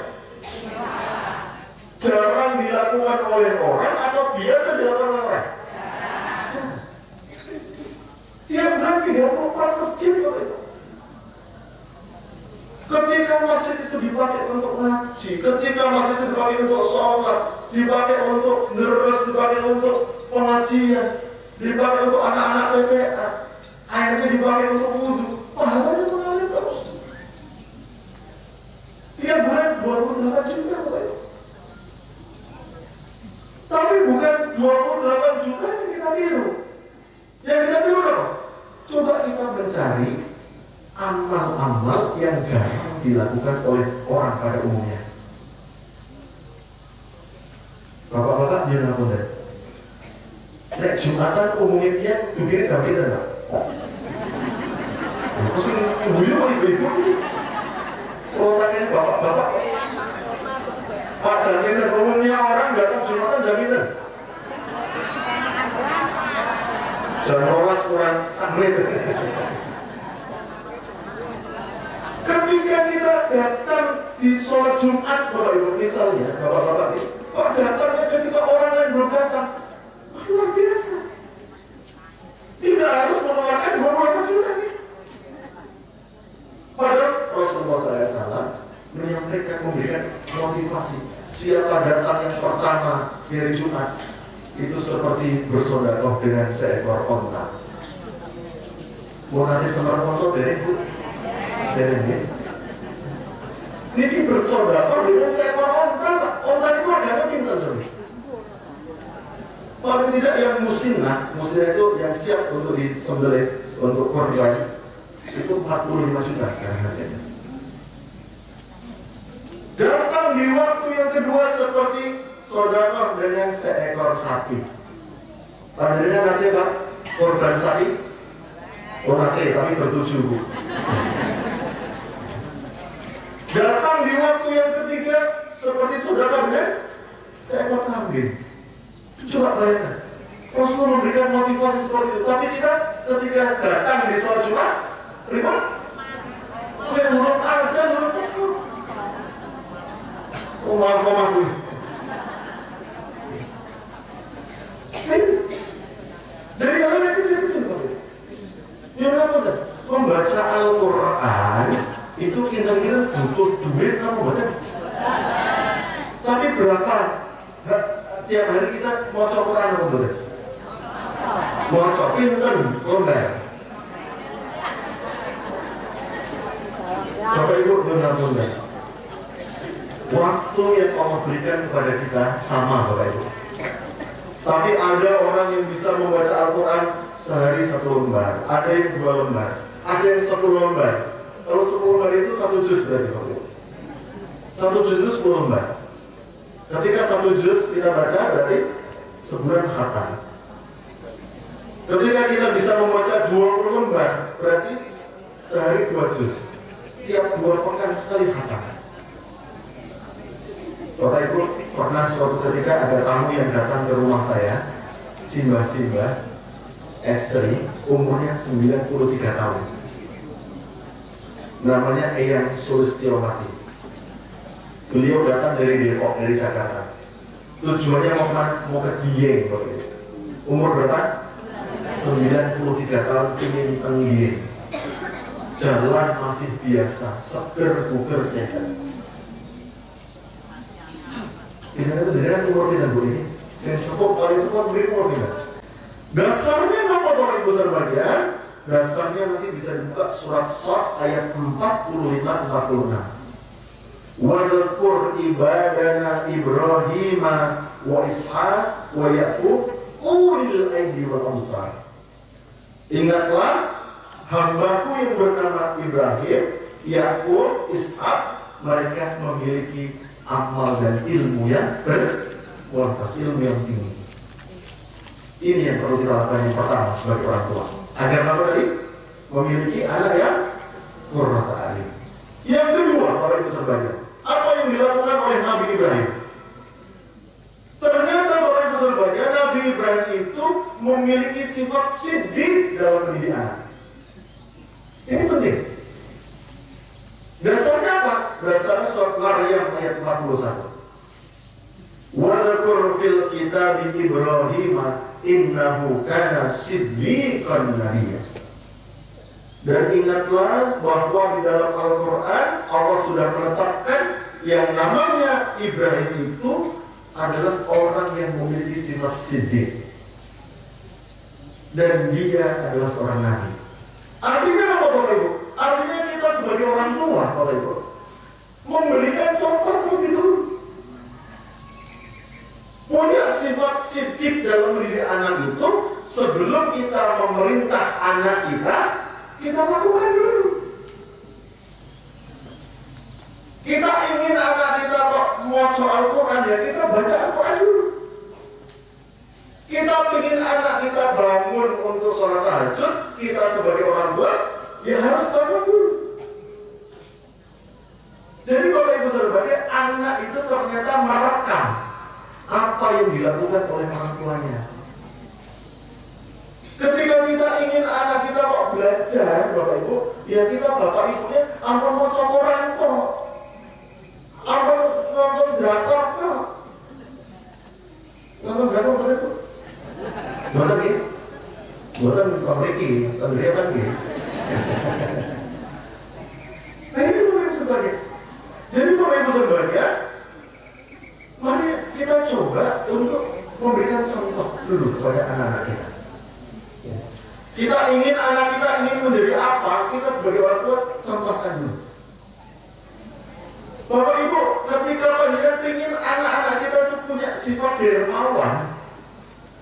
Jarang dilakukan oleh orang atau biasa dilakukan oleh orang? Tiap bulan 34 masjid, Bapak Ibu. Ketika masjid itu dipakai untuk ngaji, ketika masjid itu dipakai untuk sholat, dipakai untuk ngeres, dipakai untuk pengajian, dipakai untuk anak-anak TPA, airnya dipakai untuk wudhu, pahalanya mengalir terus. Tiap bulan 28 juta, Bapak Ibu. Tapi bukan 28 juta yang kita tiru. Yang kita tiru apa? Coba kita mencari amal-amal yang jarang dilakukan oleh orang pada umumnya. Bapak-bapak dia ngapunten. Nek Jumatan umumnya dia begini jam kita enggak? Terus ibu-ibu ibu-ibu protaknya bapak-bapak. Pak jaminan umumnya orang datang Jumatan jaminan. Jam 12 kurang 1 menit. Ketika kita datang di sholat Jumat, Bapak Ibu, misalnya bapak-bapak ini, kok datangnya ketika orang lain belum datang, luar biasa. Tidak harus mengeluarkan 28 juta nih. Padahal Rasulullah SAW memberikan motivasi. Siapa datang yang pertama dari Jumat, itu seperti bersedekah dengan seekor onta. Mau nanti semerah onta dari Bu? Dari ini. Niki bersaudara dengan seekor onta, Pak. Onta itu harganya pintar coba. Paling tidak yang musinah itu yang siap untuk disembelih untuk korban itu 45 juta sekarang harganya. Datang di waktu yang kedua seperti saudara dengan seekor sapi. Panjenengan nanti Pak korban sapi? Oh nanti, tapi bertujuh Bu. Datang di waktu yang ketiga seperti saudara dengan seekor kambing. Coba bayangkan, Rasul memberikan motivasi seperti itu. Tapi kita ketika datang di sholat Jumat, ribut, belum ada, belum tentu. Oh maaf dulu. Dari orang yang kecil yang apa tuh? Membaca Al-Quran itu kita butuh duit kamu baca. Tapi berapa? Setiap hari kita mau Quran apa betul? Mau pinter, lembar. Bapak Ibu benar-benar. Waktu yang Allah berikan kepada kita sama Bapak Ibu. Tapi ada orang yang bisa membaca Al-Quran sehari 1 lembar, ada yang 2 lembar, ada yang 10 lembar. Kalau 10 lembar itu 1 juz berarti Bapak Ibu. 1 juz itu 10 lembar. Ketika 1 juz kita baca berarti sebulan khatam. Ketika kita bisa membaca 20 lembar berarti sehari 2 juz. Tiap 2 pekan sekali khatam. Bapak Ibu pernah suatu ketika ada tamu yang datang ke rumah saya, Simba istri, umurnya 93 tahun. Namanya Eyang Sulistiowati. Beliau datang dari Depok, dari Jakarta. Tujuannya mau kemana? Mau ke Dieng. Umur berapa? 93 tahun, ingin ke Dieng. Jalan masih biasa, seger, buger, sehat. Ini itu dengan umur kita Bu ini. Saya sebut paling sebut beri umur kita. Dasarnya apa Bapak Ibu sekalian? Dasarnya nanti bisa dibuka surat Shad ayat 45-46. Wadhkur ibadana Ibrahim wa Ishaq wa Yaqub ulil aidi wal absar. Ingatlah hambaku yang bernama Ibrahim, Yaqub, Ishaq, mereka memiliki amal dan ilmu yang berkualitas, ilmu yang tinggi. Ini yang perlu kita lakukan yang pertama sebagai orang tua. Agar apa tadi? Memiliki anak yang qurrata a'yun. Yang kedua, Bapak Ibu sekalian, apa yang dilakukan oleh Nabi Ibrahim? Ternyata Bapak Ibu sekalian, Nabi Ibrahim itu memiliki sifat siddiq dalam mendidik anak. Ini penting. Dasarnya apa? Dasarnya surat Maryam ayat 41. Wadhkur fil kitabi Ibrahim innahu kana siddiqan nabiyya. Dan ingatlah bahwa di dalam Al-Quran Allah sudah menetapkan yang namanya Ibrahim itu adalah orang yang memiliki sifat siddiq. Dan dia adalah seorang nabi. Artinya apa Bapak Ibu? Artinya kita sebagai orang tua Bapak Ibu memberikan contoh terlebih dulu. Punya sifat siddiq dalam mendidik anak itu sebelum kita memerintah anak kita lakukan dulu. Kita ingin anak kita mau Al-Quran ya kita baca Al-Quran dulu. Kita ingin anak kita bangun untuk sholat tahajud, kita sebagai orang tua ya harus bangun dulu. Jadi Bapak Ibu sekalian, anak itu ternyata merekam apa yang dilakukan oleh orang tuanya. Ketika kita ingin anak kita kok belajar, Bapak Ibu, ya kita Bapak Ibunya ampun mau cokoran kok, ampun nonton drakor kok. Nonton drakor Bapak Ibu? Nonton ya? Nonton komedi, Andrea kan ya? Nah ini Bapak Ibu sekalian. Jadi Bapak Ibu sekalian, mari kita coba untuk memberikan contoh dulu kepada anak-anak kita. Kita ingin anak kita ingin menjadi apa, kita sebagai orang tua contohkan dulu. Bapak Ibu, ketika panjenengan ingin anak-anak kita itu punya sifat dermawan,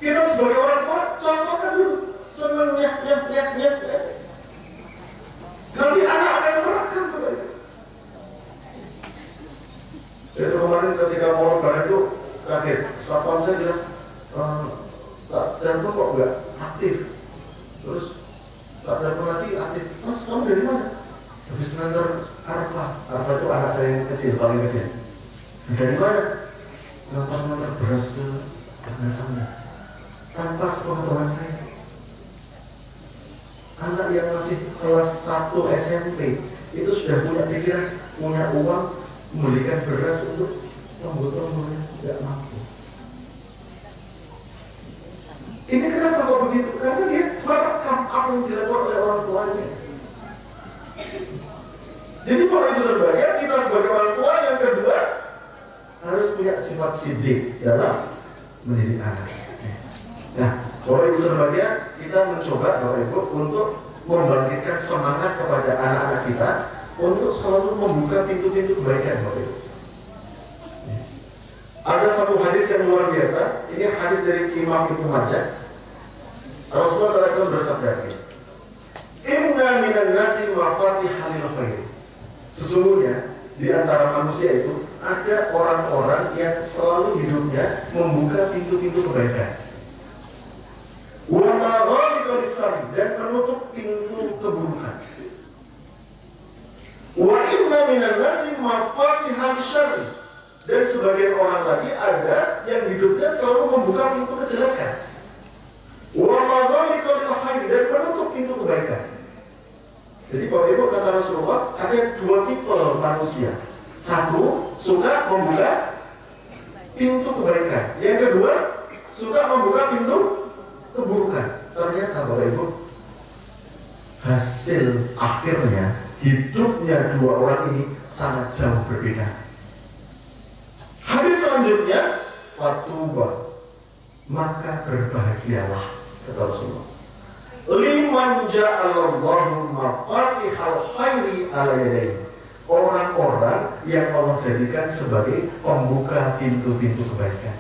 kita sebagai orang tua contohkan dulu, seneng nyek. Nanti anak akan merekam Bapak Ibu. Saya itu kemarin ketika mau lebaran itu kaget, satpam saya bilang, telepon kok nggak aktif. Terus tak telepon lagi aktif. Mas, kamu dari mana? Habis ngantar Arafah. Arafah itu anak saya yang kecil, paling kecil. Dari mana? Ngantar beras ke tanah. Tanpa sepengetahuan saya. Anak yang masih kelas 1 SMP itu sudah punya pikiran, punya uang, membelikan beras untuk tombol-tombol yang tidak mampu. Ini kenapa kok begitu? Karena dia merekam apa yang dilakukan oleh orang tuanya. Jadi Bapak Ibu Saudara, kita sebagai orang tua yang kedua harus punya sifat sidik dalam mendidik anak. Nah, Bapak Ibu Saudara, kita mencoba Bapak Ibu untuk membangkitkan semangat kepada anak-anak kita untuk selalu membuka pintu-pintu kebaikan Bapak Ibu. Ada satu hadis yang luar biasa. Ini hadis dari Imam Ibnu Majah. Rasulullah SAW bersabda, "Inna minan nasi mafatihal lil khair." Sesungguhnya di antara manusia itu ada orang-orang yang selalu hidupnya membuka pintu-pintu kebaikan. Wa maghaliqal lisani, dan menutup pintu keburukan. Wa inna minan nasi mafatihal syarri, dan sebagian orang lagi ada yang hidupnya selalu membuka pintu kejelekan. Wa maghaliqal khair, dan menutup pintu kebaikan. Jadi Bapak Ibu, kata Rasulullah, ada dua tipe manusia. Satu, suka membuka pintu kebaikan. Yang kedua, suka membuka pintu keburukan. Ternyata Bapak Ibu, hasil akhirnya hidupnya dua orang ini sangat jauh berbeda. Hadis selanjutnya, fatuba, maka berbahagialah, kata Rasulullah. Liman ja'alallahu mafatihal khairi ala yadayhi, orang-orang yang Allah jadikan sebagai pembuka pintu-pintu kebaikan.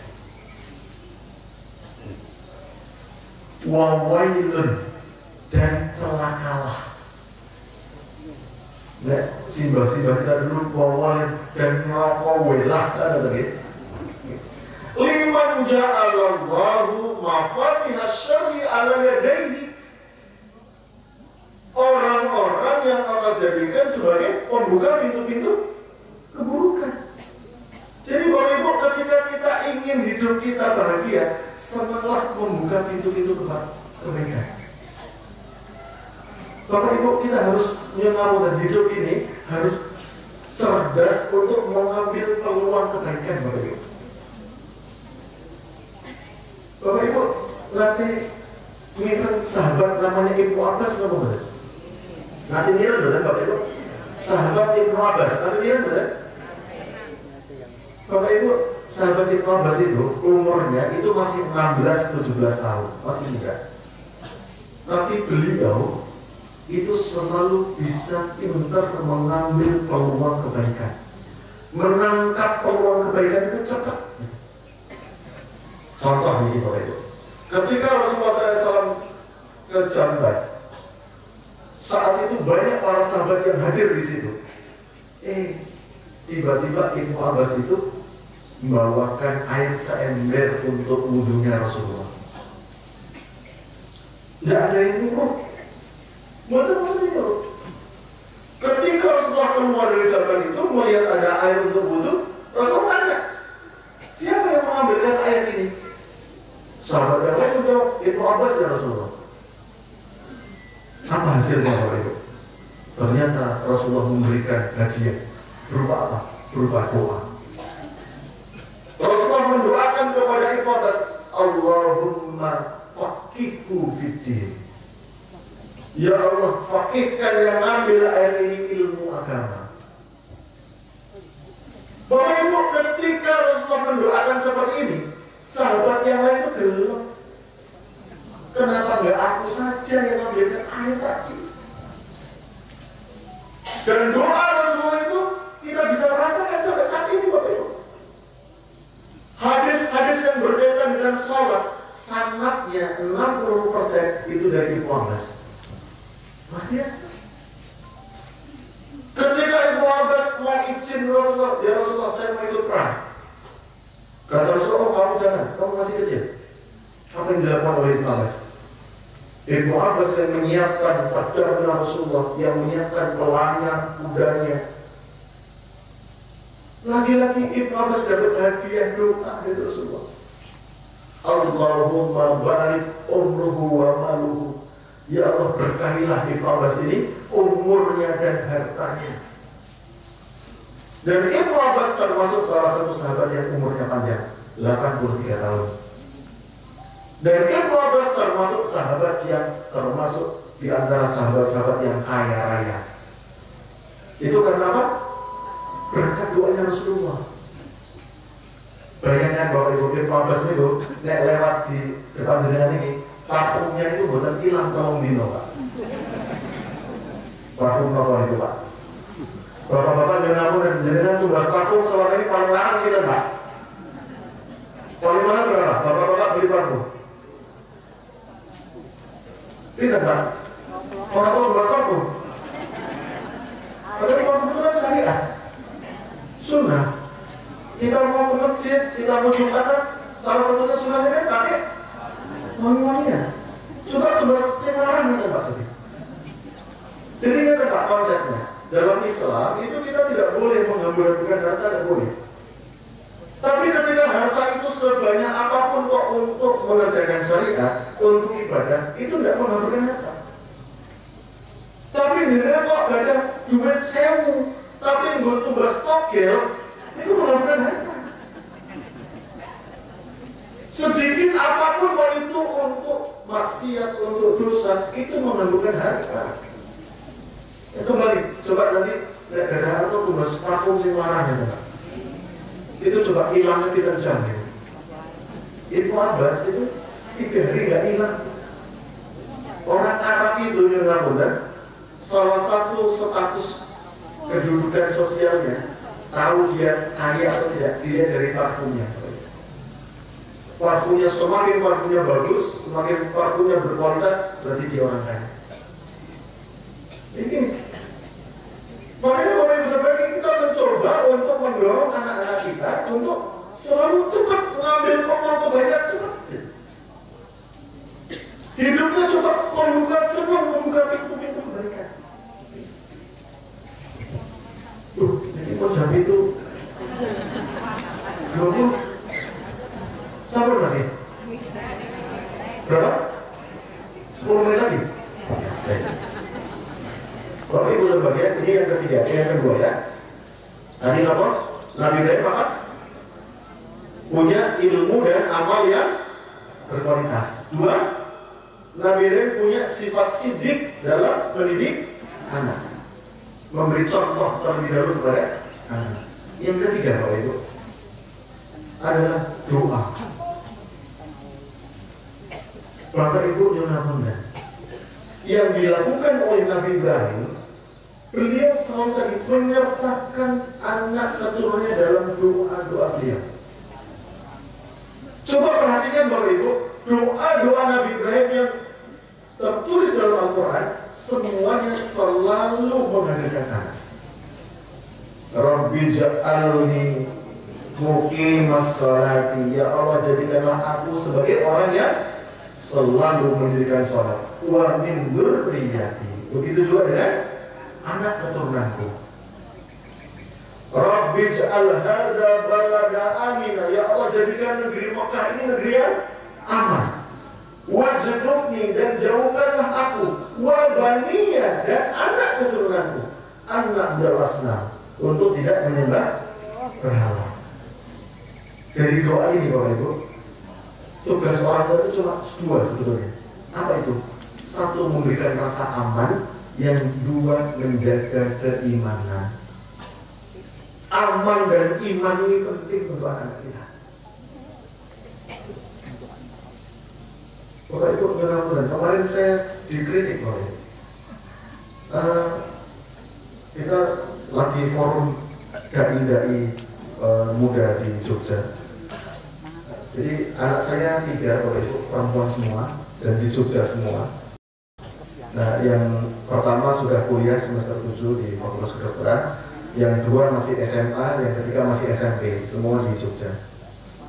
Wa wailun, dan celakalah. Nah, simbah-simbah kita dulu wawalan dan neraka welah, ada tadi. Liman ja'alallahu mafatihas syarri ala yadayhi, orang-orang yang Allah jadikan sebagai pembuka pintu-pintu keburukan. Jadi Bapak Ibu, ketika kita ingin hidup kita bahagia, senanglah membuka pintu-pintu kebaikan. Bapak Ibu, kita harus mengenal dan hidup ini harus cerdas untuk mengambil peluang kebaikan, Bapak Ibu. Bapak Ibu, nanti mireng sahabat namanya Ibnu Abbas, nggak boleh. Nanti mireng betul Bapak Ibu, sahabat Ibnu Abbas, nanti mireng betul. Bapak Ibu, sahabat Ibnu Abbas itu umurnya itu masih 16-17 tahun, masih muda. Tapi beliau itu selalu bisa pintar mengambil peluang kebaikan, menangkap peluang kebaikan itu cepat. Contoh ini Bapak Ibu, ketika Rasulullah SAW ke Jambat, saat itu banyak para sahabat yang hadir di situ. Tiba-tiba Ibnu Abbas itu membawakan air seember untuk wudhunya Rasulullah. Tidak ada yang nyuruh. Betul masih nyuruh. Ketika Rasulullah keluar dari Jambat itu melihat ada air untuk wudhu, Rasul tanya, siapa yang mengambilkan air ini? Sahabat yang lain menjawab, Ibnu Abbas ya Rasulullah. Apa hasilnya Bapak Ibu? Ternyata Rasulullah memberikan hadiah. Berupa apa? Berupa doa. Rasulullah mendoakan kepada Ibnu Abbas, Allahumma faqihhu fiddin. Ya Allah, faqihkan yang ambil air ini ilmu agama. Bapak Ibu, ketika Rasulullah mendoakan seperti ini, sahabat yang lain itu belum. Kenapa nggak aku saja yang ambilkan air tadi? Dan doa Rasulullah itu kita bisa rasakan sampai saat ini Bapak Ibu. Hadis-hadis yang berkaitan dengan sholat, sanadnya 60% itu dari Ibnu Abbas. Luar biasa. Ketika Ibnu Abbas mau izin Rasulullah, ya Rasulullah saya mau ikut perang. Kata Rasulullah, kamu jangan, kamu masih kecil. Apa yang dilakukan oleh Ibnu Abbas? Ibnu Abbas yang menyiapkan pedangnya Rasulullah, yang menyiapkan pelana kudanya. Lagi-lagi Ibnu Abbas dapat hadiah doa dari Rasulullah. Allahumma barik umruhu wa maluhu. Ya Allah, berkahilah Ibnu Abbas ini umurnya dan hartanya. Dan Ibnu Abbas termasuk salah satu sahabat yang umurnya panjang, 83 tahun. Dan Ibnu Abbas termasuk sahabat yang termasuk di antara sahabat-sahabat yang kaya raya. Itu karena apa? Berkat doanya Rasulullah. Bayangkan Bapak Ibu, Ibnu Abbas itu lewat di depan jenengan ini, parfumnya itu buatan hilang tolong dino Pak. Parfum apa itu Pak? Bapak-bapak dan jenengan tugas parfum selama ini paling larang kita Pak. Paling mahal berapa? Bapak-bapak beli parfum? Tidak Pak. Orang tahu tugas parfum. Padahal parfum itu kan syariat, sunnah. Kita mau ke masjid, kita mau jumatan, salah satunya sunnahnya kan pakai wangi-wangian. Coba tugas sekarang gitu Pak Sofi. Jadi kata Pak konsepnya, dalam Islam itu kita tidak boleh menghambur-hamburkan harta, tidak boleh. Tapi ketika harta itu sebanyak apapun kok untuk mengerjakan syariat, untuk ibadah, itu tidak menghamburkan harta. Tapi dia kok gak ada duit sewu, tapi butuh tugas togel, itu menghamburkan harta. Sedikit apapun kok itu untuk maksiat, untuk dosa, itu menghamburkan harta. Ya, kembali, coba nanti lihat ada harta tugas parfum sing larang ya, itu coba hilangnya kita jam ya. Ibnu Abbas itu 3 hari nggak hilang. Orang Arab itu yang ngapunten, salah satu status kedudukan sosialnya, tahu dia kaya atau tidak, dilihat dari parfumnya. Parfumnya semakin parfumnya bagus, semakin parfumnya berkualitas, berarti dia orang kaya. Ini makanya Bapak Ibu sebagai kita mencoba untuk mendorong anak-anak kita untuk selalu cepat mengambil peluang kebaikan, cepat. Hidupnya coba membuka pintu-pintu kebaikan. Ini kok jam itu 20. Sabar masih. Berapa? 10 menit lagi. Bapak Ibu sebagian, ini yang ketiga, yang kedua ya. Tadi apa? Nabi Ibrahim apa? Punya ilmu dan amal yang berkualitas. 2, Nabi Ibrahim punya sifat sidik dalam mendidik anak, memberi contoh terlebih dahulu kepada anak. Yang ketiga Bapak Ibu adalah doa. Bapak Ibu Yunanunda, yang dilakukan oleh Nabi Ibrahim, beliau selalu tadi menyertakan anak keturunannya dalam doa-doa beliau. Coba perhatikan Bapak Ibu, doa-doa Nabi Ibrahim yang tertulis dalam Al-Quran, semuanya selalu menghadirkan anak. Rabbi ja'alni muqimas sholati, ya Allah jadikanlah aku sebagai orang yang selalu mendirikan sholat. Wa min dzurriyyati, begitu juga dengan anak keturunanku. Rabbi ja'al hadza balada amina, ya Allah jadikan negeri Mekah ini negeri yang aman. Wajnubni, dan jauhkanlah aku, wa baniya, dan anak keturunanku, anak berasnam, untuk tidak menyembah berhala. Dari doa ini Bapak Ibu, tugas orang tua itu cuma 2 sebetulnya. Apa itu? 1, memberikan rasa aman. Yang 2, menjaga keimanan. Aman dan iman ini penting untuk anak kita. Bapak Ibu mudah-mudahan, kemarin saya dikritik Bapak Ibu. Kita lagi forum dai-dai muda di Jogja. Jadi anak saya 3 Bapak Ibu, perempuan semua dan di Jogja semua. Nah, yang pertama sudah kuliah semester 7 di Fakultas Kedokteran, yang 2 masih SMA, yang ketiga masih SMP, semua di Jogja.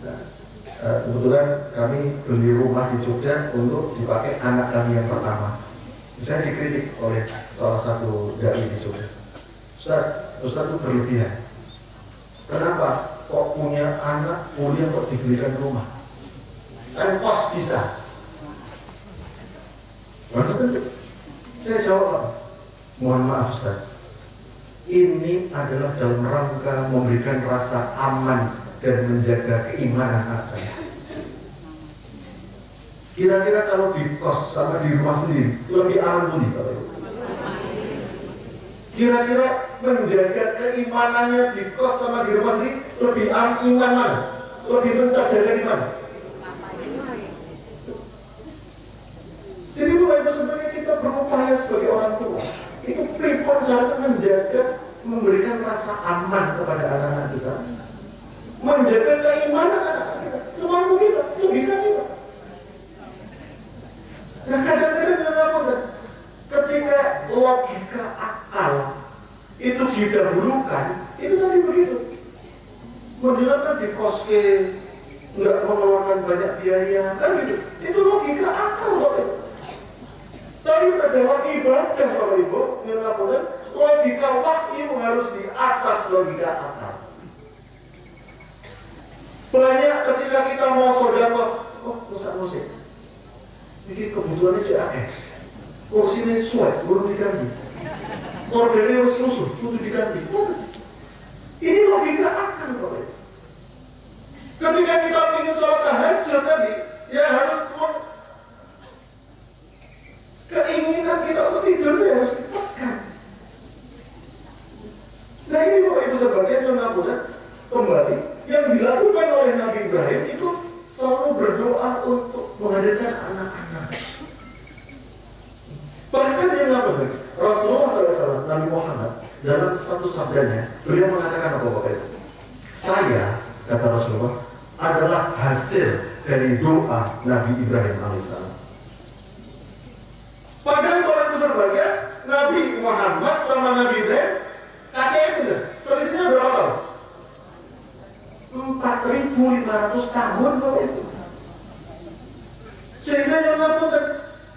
Nah, kebetulan kami beli rumah di Jogja untuk dipakai anak kami yang pertama. Saya dikritik oleh salah satu dai di Jogja. Ustaz itu berlebihan. Kenapa? Kok punya anak kuliah kok dibelikan rumah? Kan kos bisa. Saya jawab apa? Mohon maaf Ustaz, ini adalah dalam rangka memberikan rasa aman dan menjaga keimanan anak saya. Kira-kira kalau di kos sama di rumah sendiri, itu lebih aman tuh Bapak Ibu? Kira-kira menjaga keimanannya di kos sama di rumah sendiri lebih iman mana? Lebih terjaga di mana? Jadi Bapak Ibu sebenarnya kita berupaya sebagai orang tua itu prepare cara menjaga, memberikan rasa aman kepada anak-anak kita, menjaga keimanan anak-anak kita, semampu kita, sebisa kita. Nah kadang-kadang apa? Ketika logika akal itu didahulukan, itu tadi begitu. Menjelaskan di koske nggak mengeluarkan banyak biaya, kan gitu. Itu logika akal Bapak Ibu. Tapi dalam ibadah Bapak Ibu, logika wahyu harus di atas logika akal. Banyak ketika kita mau sedekah, musik. Ini kebutuhannya CAF. Kursinya sesuai, belum diganti. Ordernya harus lusuh, butuh diganti. Ini logika akal Bapak Ibu. Ketika kita ingin sholat tahajud tadi, ya harus keinginan kita untuk tidurnya harus ditekan. Nah ini Bapak Ibu sebagian mengakukan kembali yang dilakukan oleh Nabi Ibrahim itu selalu berdoa untuk menghadirkan anak-anak. Bahkan yang mengatakan Rasulullah SAW, Nabi Muhammad dalam satu sabdanya, beliau mengatakan apa Bapak Ibu? Saya, kata Rasulullah, adalah hasil dari doa Nabi Ibrahim alaihissalam. Padahal Bapak Ibu sebagian Nabi Muhammad sama Nabi Ibrahim kacanya itu selisihnya berapa tahun? 4.500 tahun Bapak Ibu. Sehingga yang mengatakan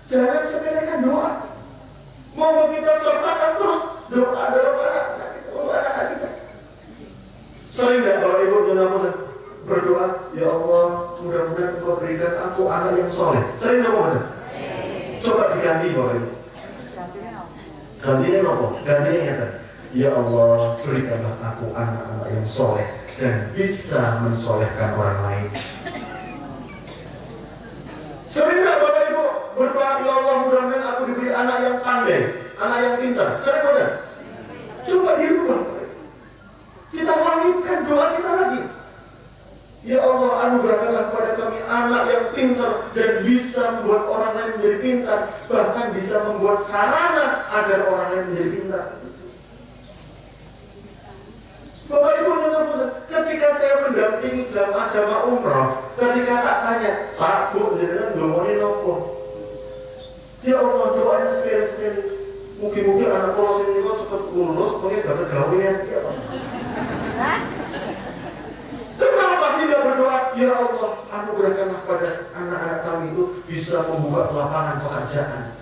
jangan sepelekan doa. Mau kita sertakan terus doa dalam anak-anak kita, untuk anak-anak kita. Sering tidak Bapak Ibu yang berdoa, ya Allah mudah-mudahan Engkau berikan aku anak yang soleh. Sering tidak Bapak? Coba diganti Bapak Ibu. Gantinya apa? Gantinya nyata. Ya Allah berikanlah aku anak-anak yang soleh dan bisa mensolehkan orang lain. Sering tidak Bapak Ibu berdoa, ya Allah mudah-mudahan aku diberi anak yang pandai, anak yang pintar. Sering tidak? Coba dirubah. Kita langitkan doa kita lagi. Ya Allah anugerahkanlah kepada kami anak yang pintar dan bisa membuat orang lain menjadi pintar, bahkan bisa membuat sarana agar orang lain menjadi pintar. Bapak Ibu ketika saya mendampingi jamaah umrah, ketika tak tanya, Pak Bu, jangan ngomongin apa? Ya Allah doanya sepele-sepele. Mungkin anak polos ini kok cepat lulus, mungkin dapat gawean. Ya Allah. Kenapa sih tidak berdoa? Ya Allah, anugerahkanlah pada anak-anak kami itu bisa membuka lapangan pekerjaan.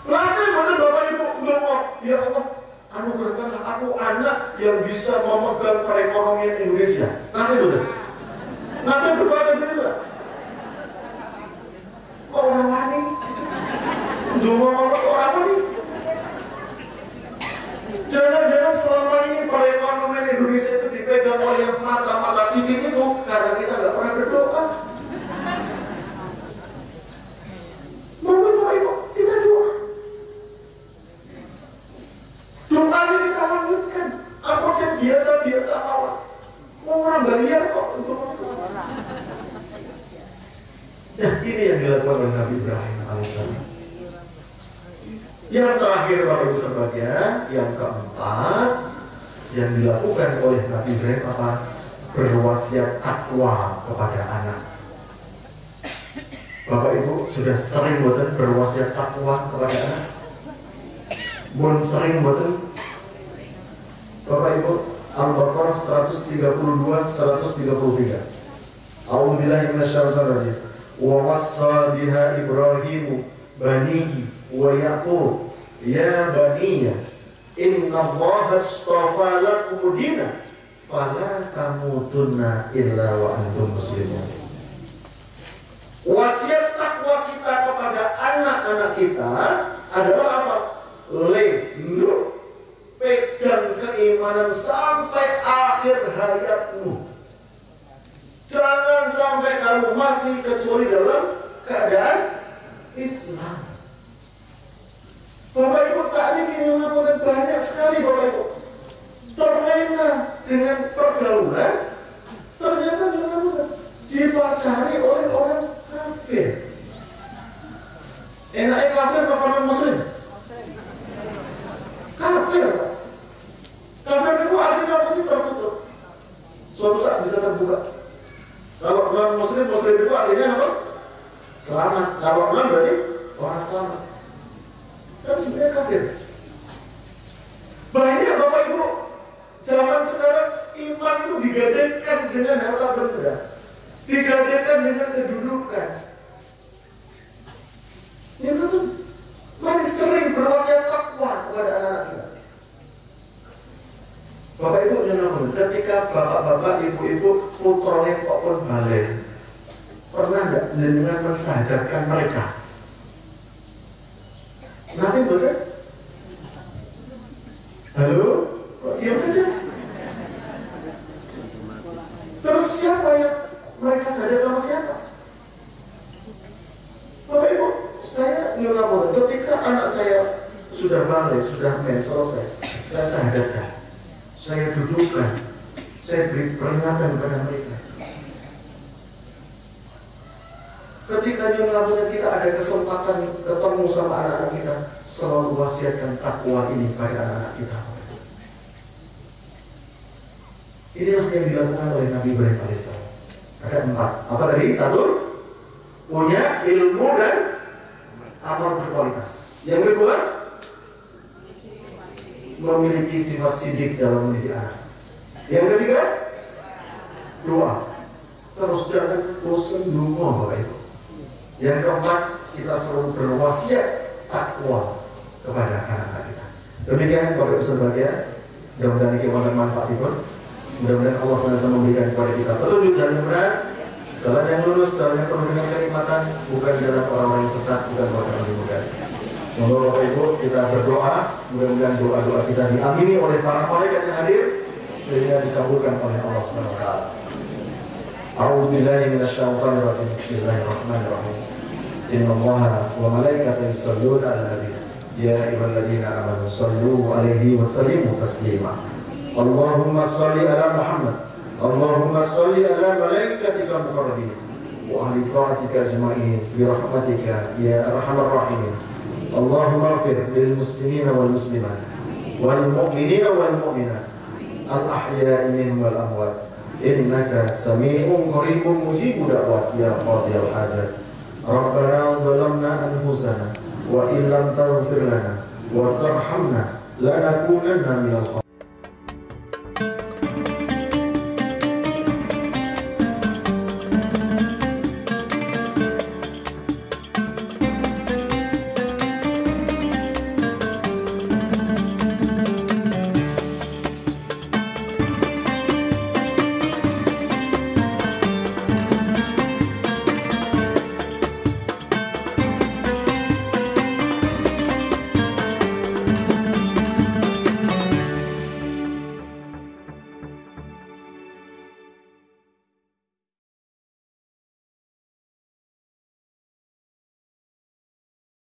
Lalu benar Bapak Ibu ngomong, ya Allah, anugerahkanlah aku anak yang bisa memegang perekonomian Indonesia. Nanti benar. Nanti berdoa begitu. Kok orang wani? Ngomong orang wani? Jangan-jangan selama ini perekonomian Indonesia itu dipegang oleh mata-mata sipil itu karena kita nggak pernah berdoa. Bapak Ibu, kita doa. Doanya kita langitkan. Apa sih biasa-biasa awal? Mau orang bayar kok untuk nah ini yang dilakukan oleh Nabi Ibrahim alaihissalam. Yang terakhir Bapak Ibu sekalian, yang keempat, yang dilakukan oleh Nabi Ibrahim apa? Berwasiat takwa kepada anak. Bapak Ibu sudah sering buatan berwasiat takwa kepada anak? Bon sering buatan? Bapak Ibu, Al-Baqarah 132 133. A'udzubillahi minasyaitonir rajim. Wa wassa biha Ibrahimu banihi wa Yaqub ya baniya innallaha astafa lakum dina fala tamutunna illa wa antum muslimun. Wasiat takwa kita kepada anak-anak kita adalah apa? Lu pegang keimanan sampai akhir hayatmu. Jangan sampai kamu mati kecuali dalam keadaan Islam. Bapak Ibu, saat ini melakukan banyak sekali Bapak Ibu terlena dengan pergaulan, ternyata dipacari oleh orang kafir. Enaknya kafir apa non muslim? Kafir. Kafir itu artinya apa sih? Tertutup. Suatu saat bisa terbuka. Kalau non muslim, muslim itu artinya apa? Selamat. Kalau non berarti orang selamat. Kan sebenarnya kafir. Banyak Bapak Ibu zaman sekarang iman itu digadaikan dengan harta benda, digadaikan dengan kedudukan. Yang itu mari sering berwasiat takwa kepada anak-anak kita. Bapak Ibu jangan, ketika bapak-bapak, ibu-ibu putranya kok pun balik, pernah nggak dengan mensadarkan mereka? Nanti bukan? Halo? Kok diam saja? Terus siapa yang mereka sadar sama siapa? Bapak Ibu, saya nyuruh ketika anak saya sudah balik, sudah selesai, saya sadarkan, saya dudukkan, saya beri peringatan kepada mereka. Ketika dia melakukan kita ada kesempatan ketemu sama anak-anak kita, selalu wasiatkan takwa ini pada anak-anak kita. Inilah yang dilakukan oleh Nabi Ibrahim alaihissalam. Ada 4. Apa tadi? 1, punya ilmu dan amal berkualitas. Yang kedua, memiliki sifat sidik dalam mendidik anak. Yang ketiga, doa. Terus jangan bosan dungo Bapak Ibu. Yang keempat, kita selalu berwasiat takwa kepada anak-anak kita. Demikian Bapak Ibu berbahagia. Mudah-mudahan ini bermanfaat pun. Mudah-mudahan Allah senantiasa memberikan kepada kita petunjuk jalan yang benar, jalan yang lurus, jalan yang penuh dengan kenikmatan, bukan jalan orang-orang yang sesat, bukan orang yang dimudahkan. Moga Bapak Ibu kita berdoa, mudah-mudahan doa-doa kita diamini oleh para malaikat yang hadir sehingga dikabulkan oleh Allah Subhanahu wa taala. A'udzubillahi minasyaitonir rajim. Bismillahirrahmanirrahim. Innallaha wa malaikatahu yusholluna 'alan nabi. Ya ayyuhalladzina amanu shallu 'alaihi wa sallimu taslima. Allahumma shalli ala Muhammad. Allahumma shalli ala malaikatika al-muqarrabin wa ahli ta'atika ajma'in bi rahmatika ya arhamar rahimin. Allahumma ighfir lil muslimina wal muslimat wal mu'minina wal mu'minat al-ahya'i minhum wal amwat innaka sami'un qaribun mujibud da'wat ya qadiyal hajat. Rabbana dhalamna anfusana wa illam taghfir lana wa tarhamna lanakunanna minal khasirin.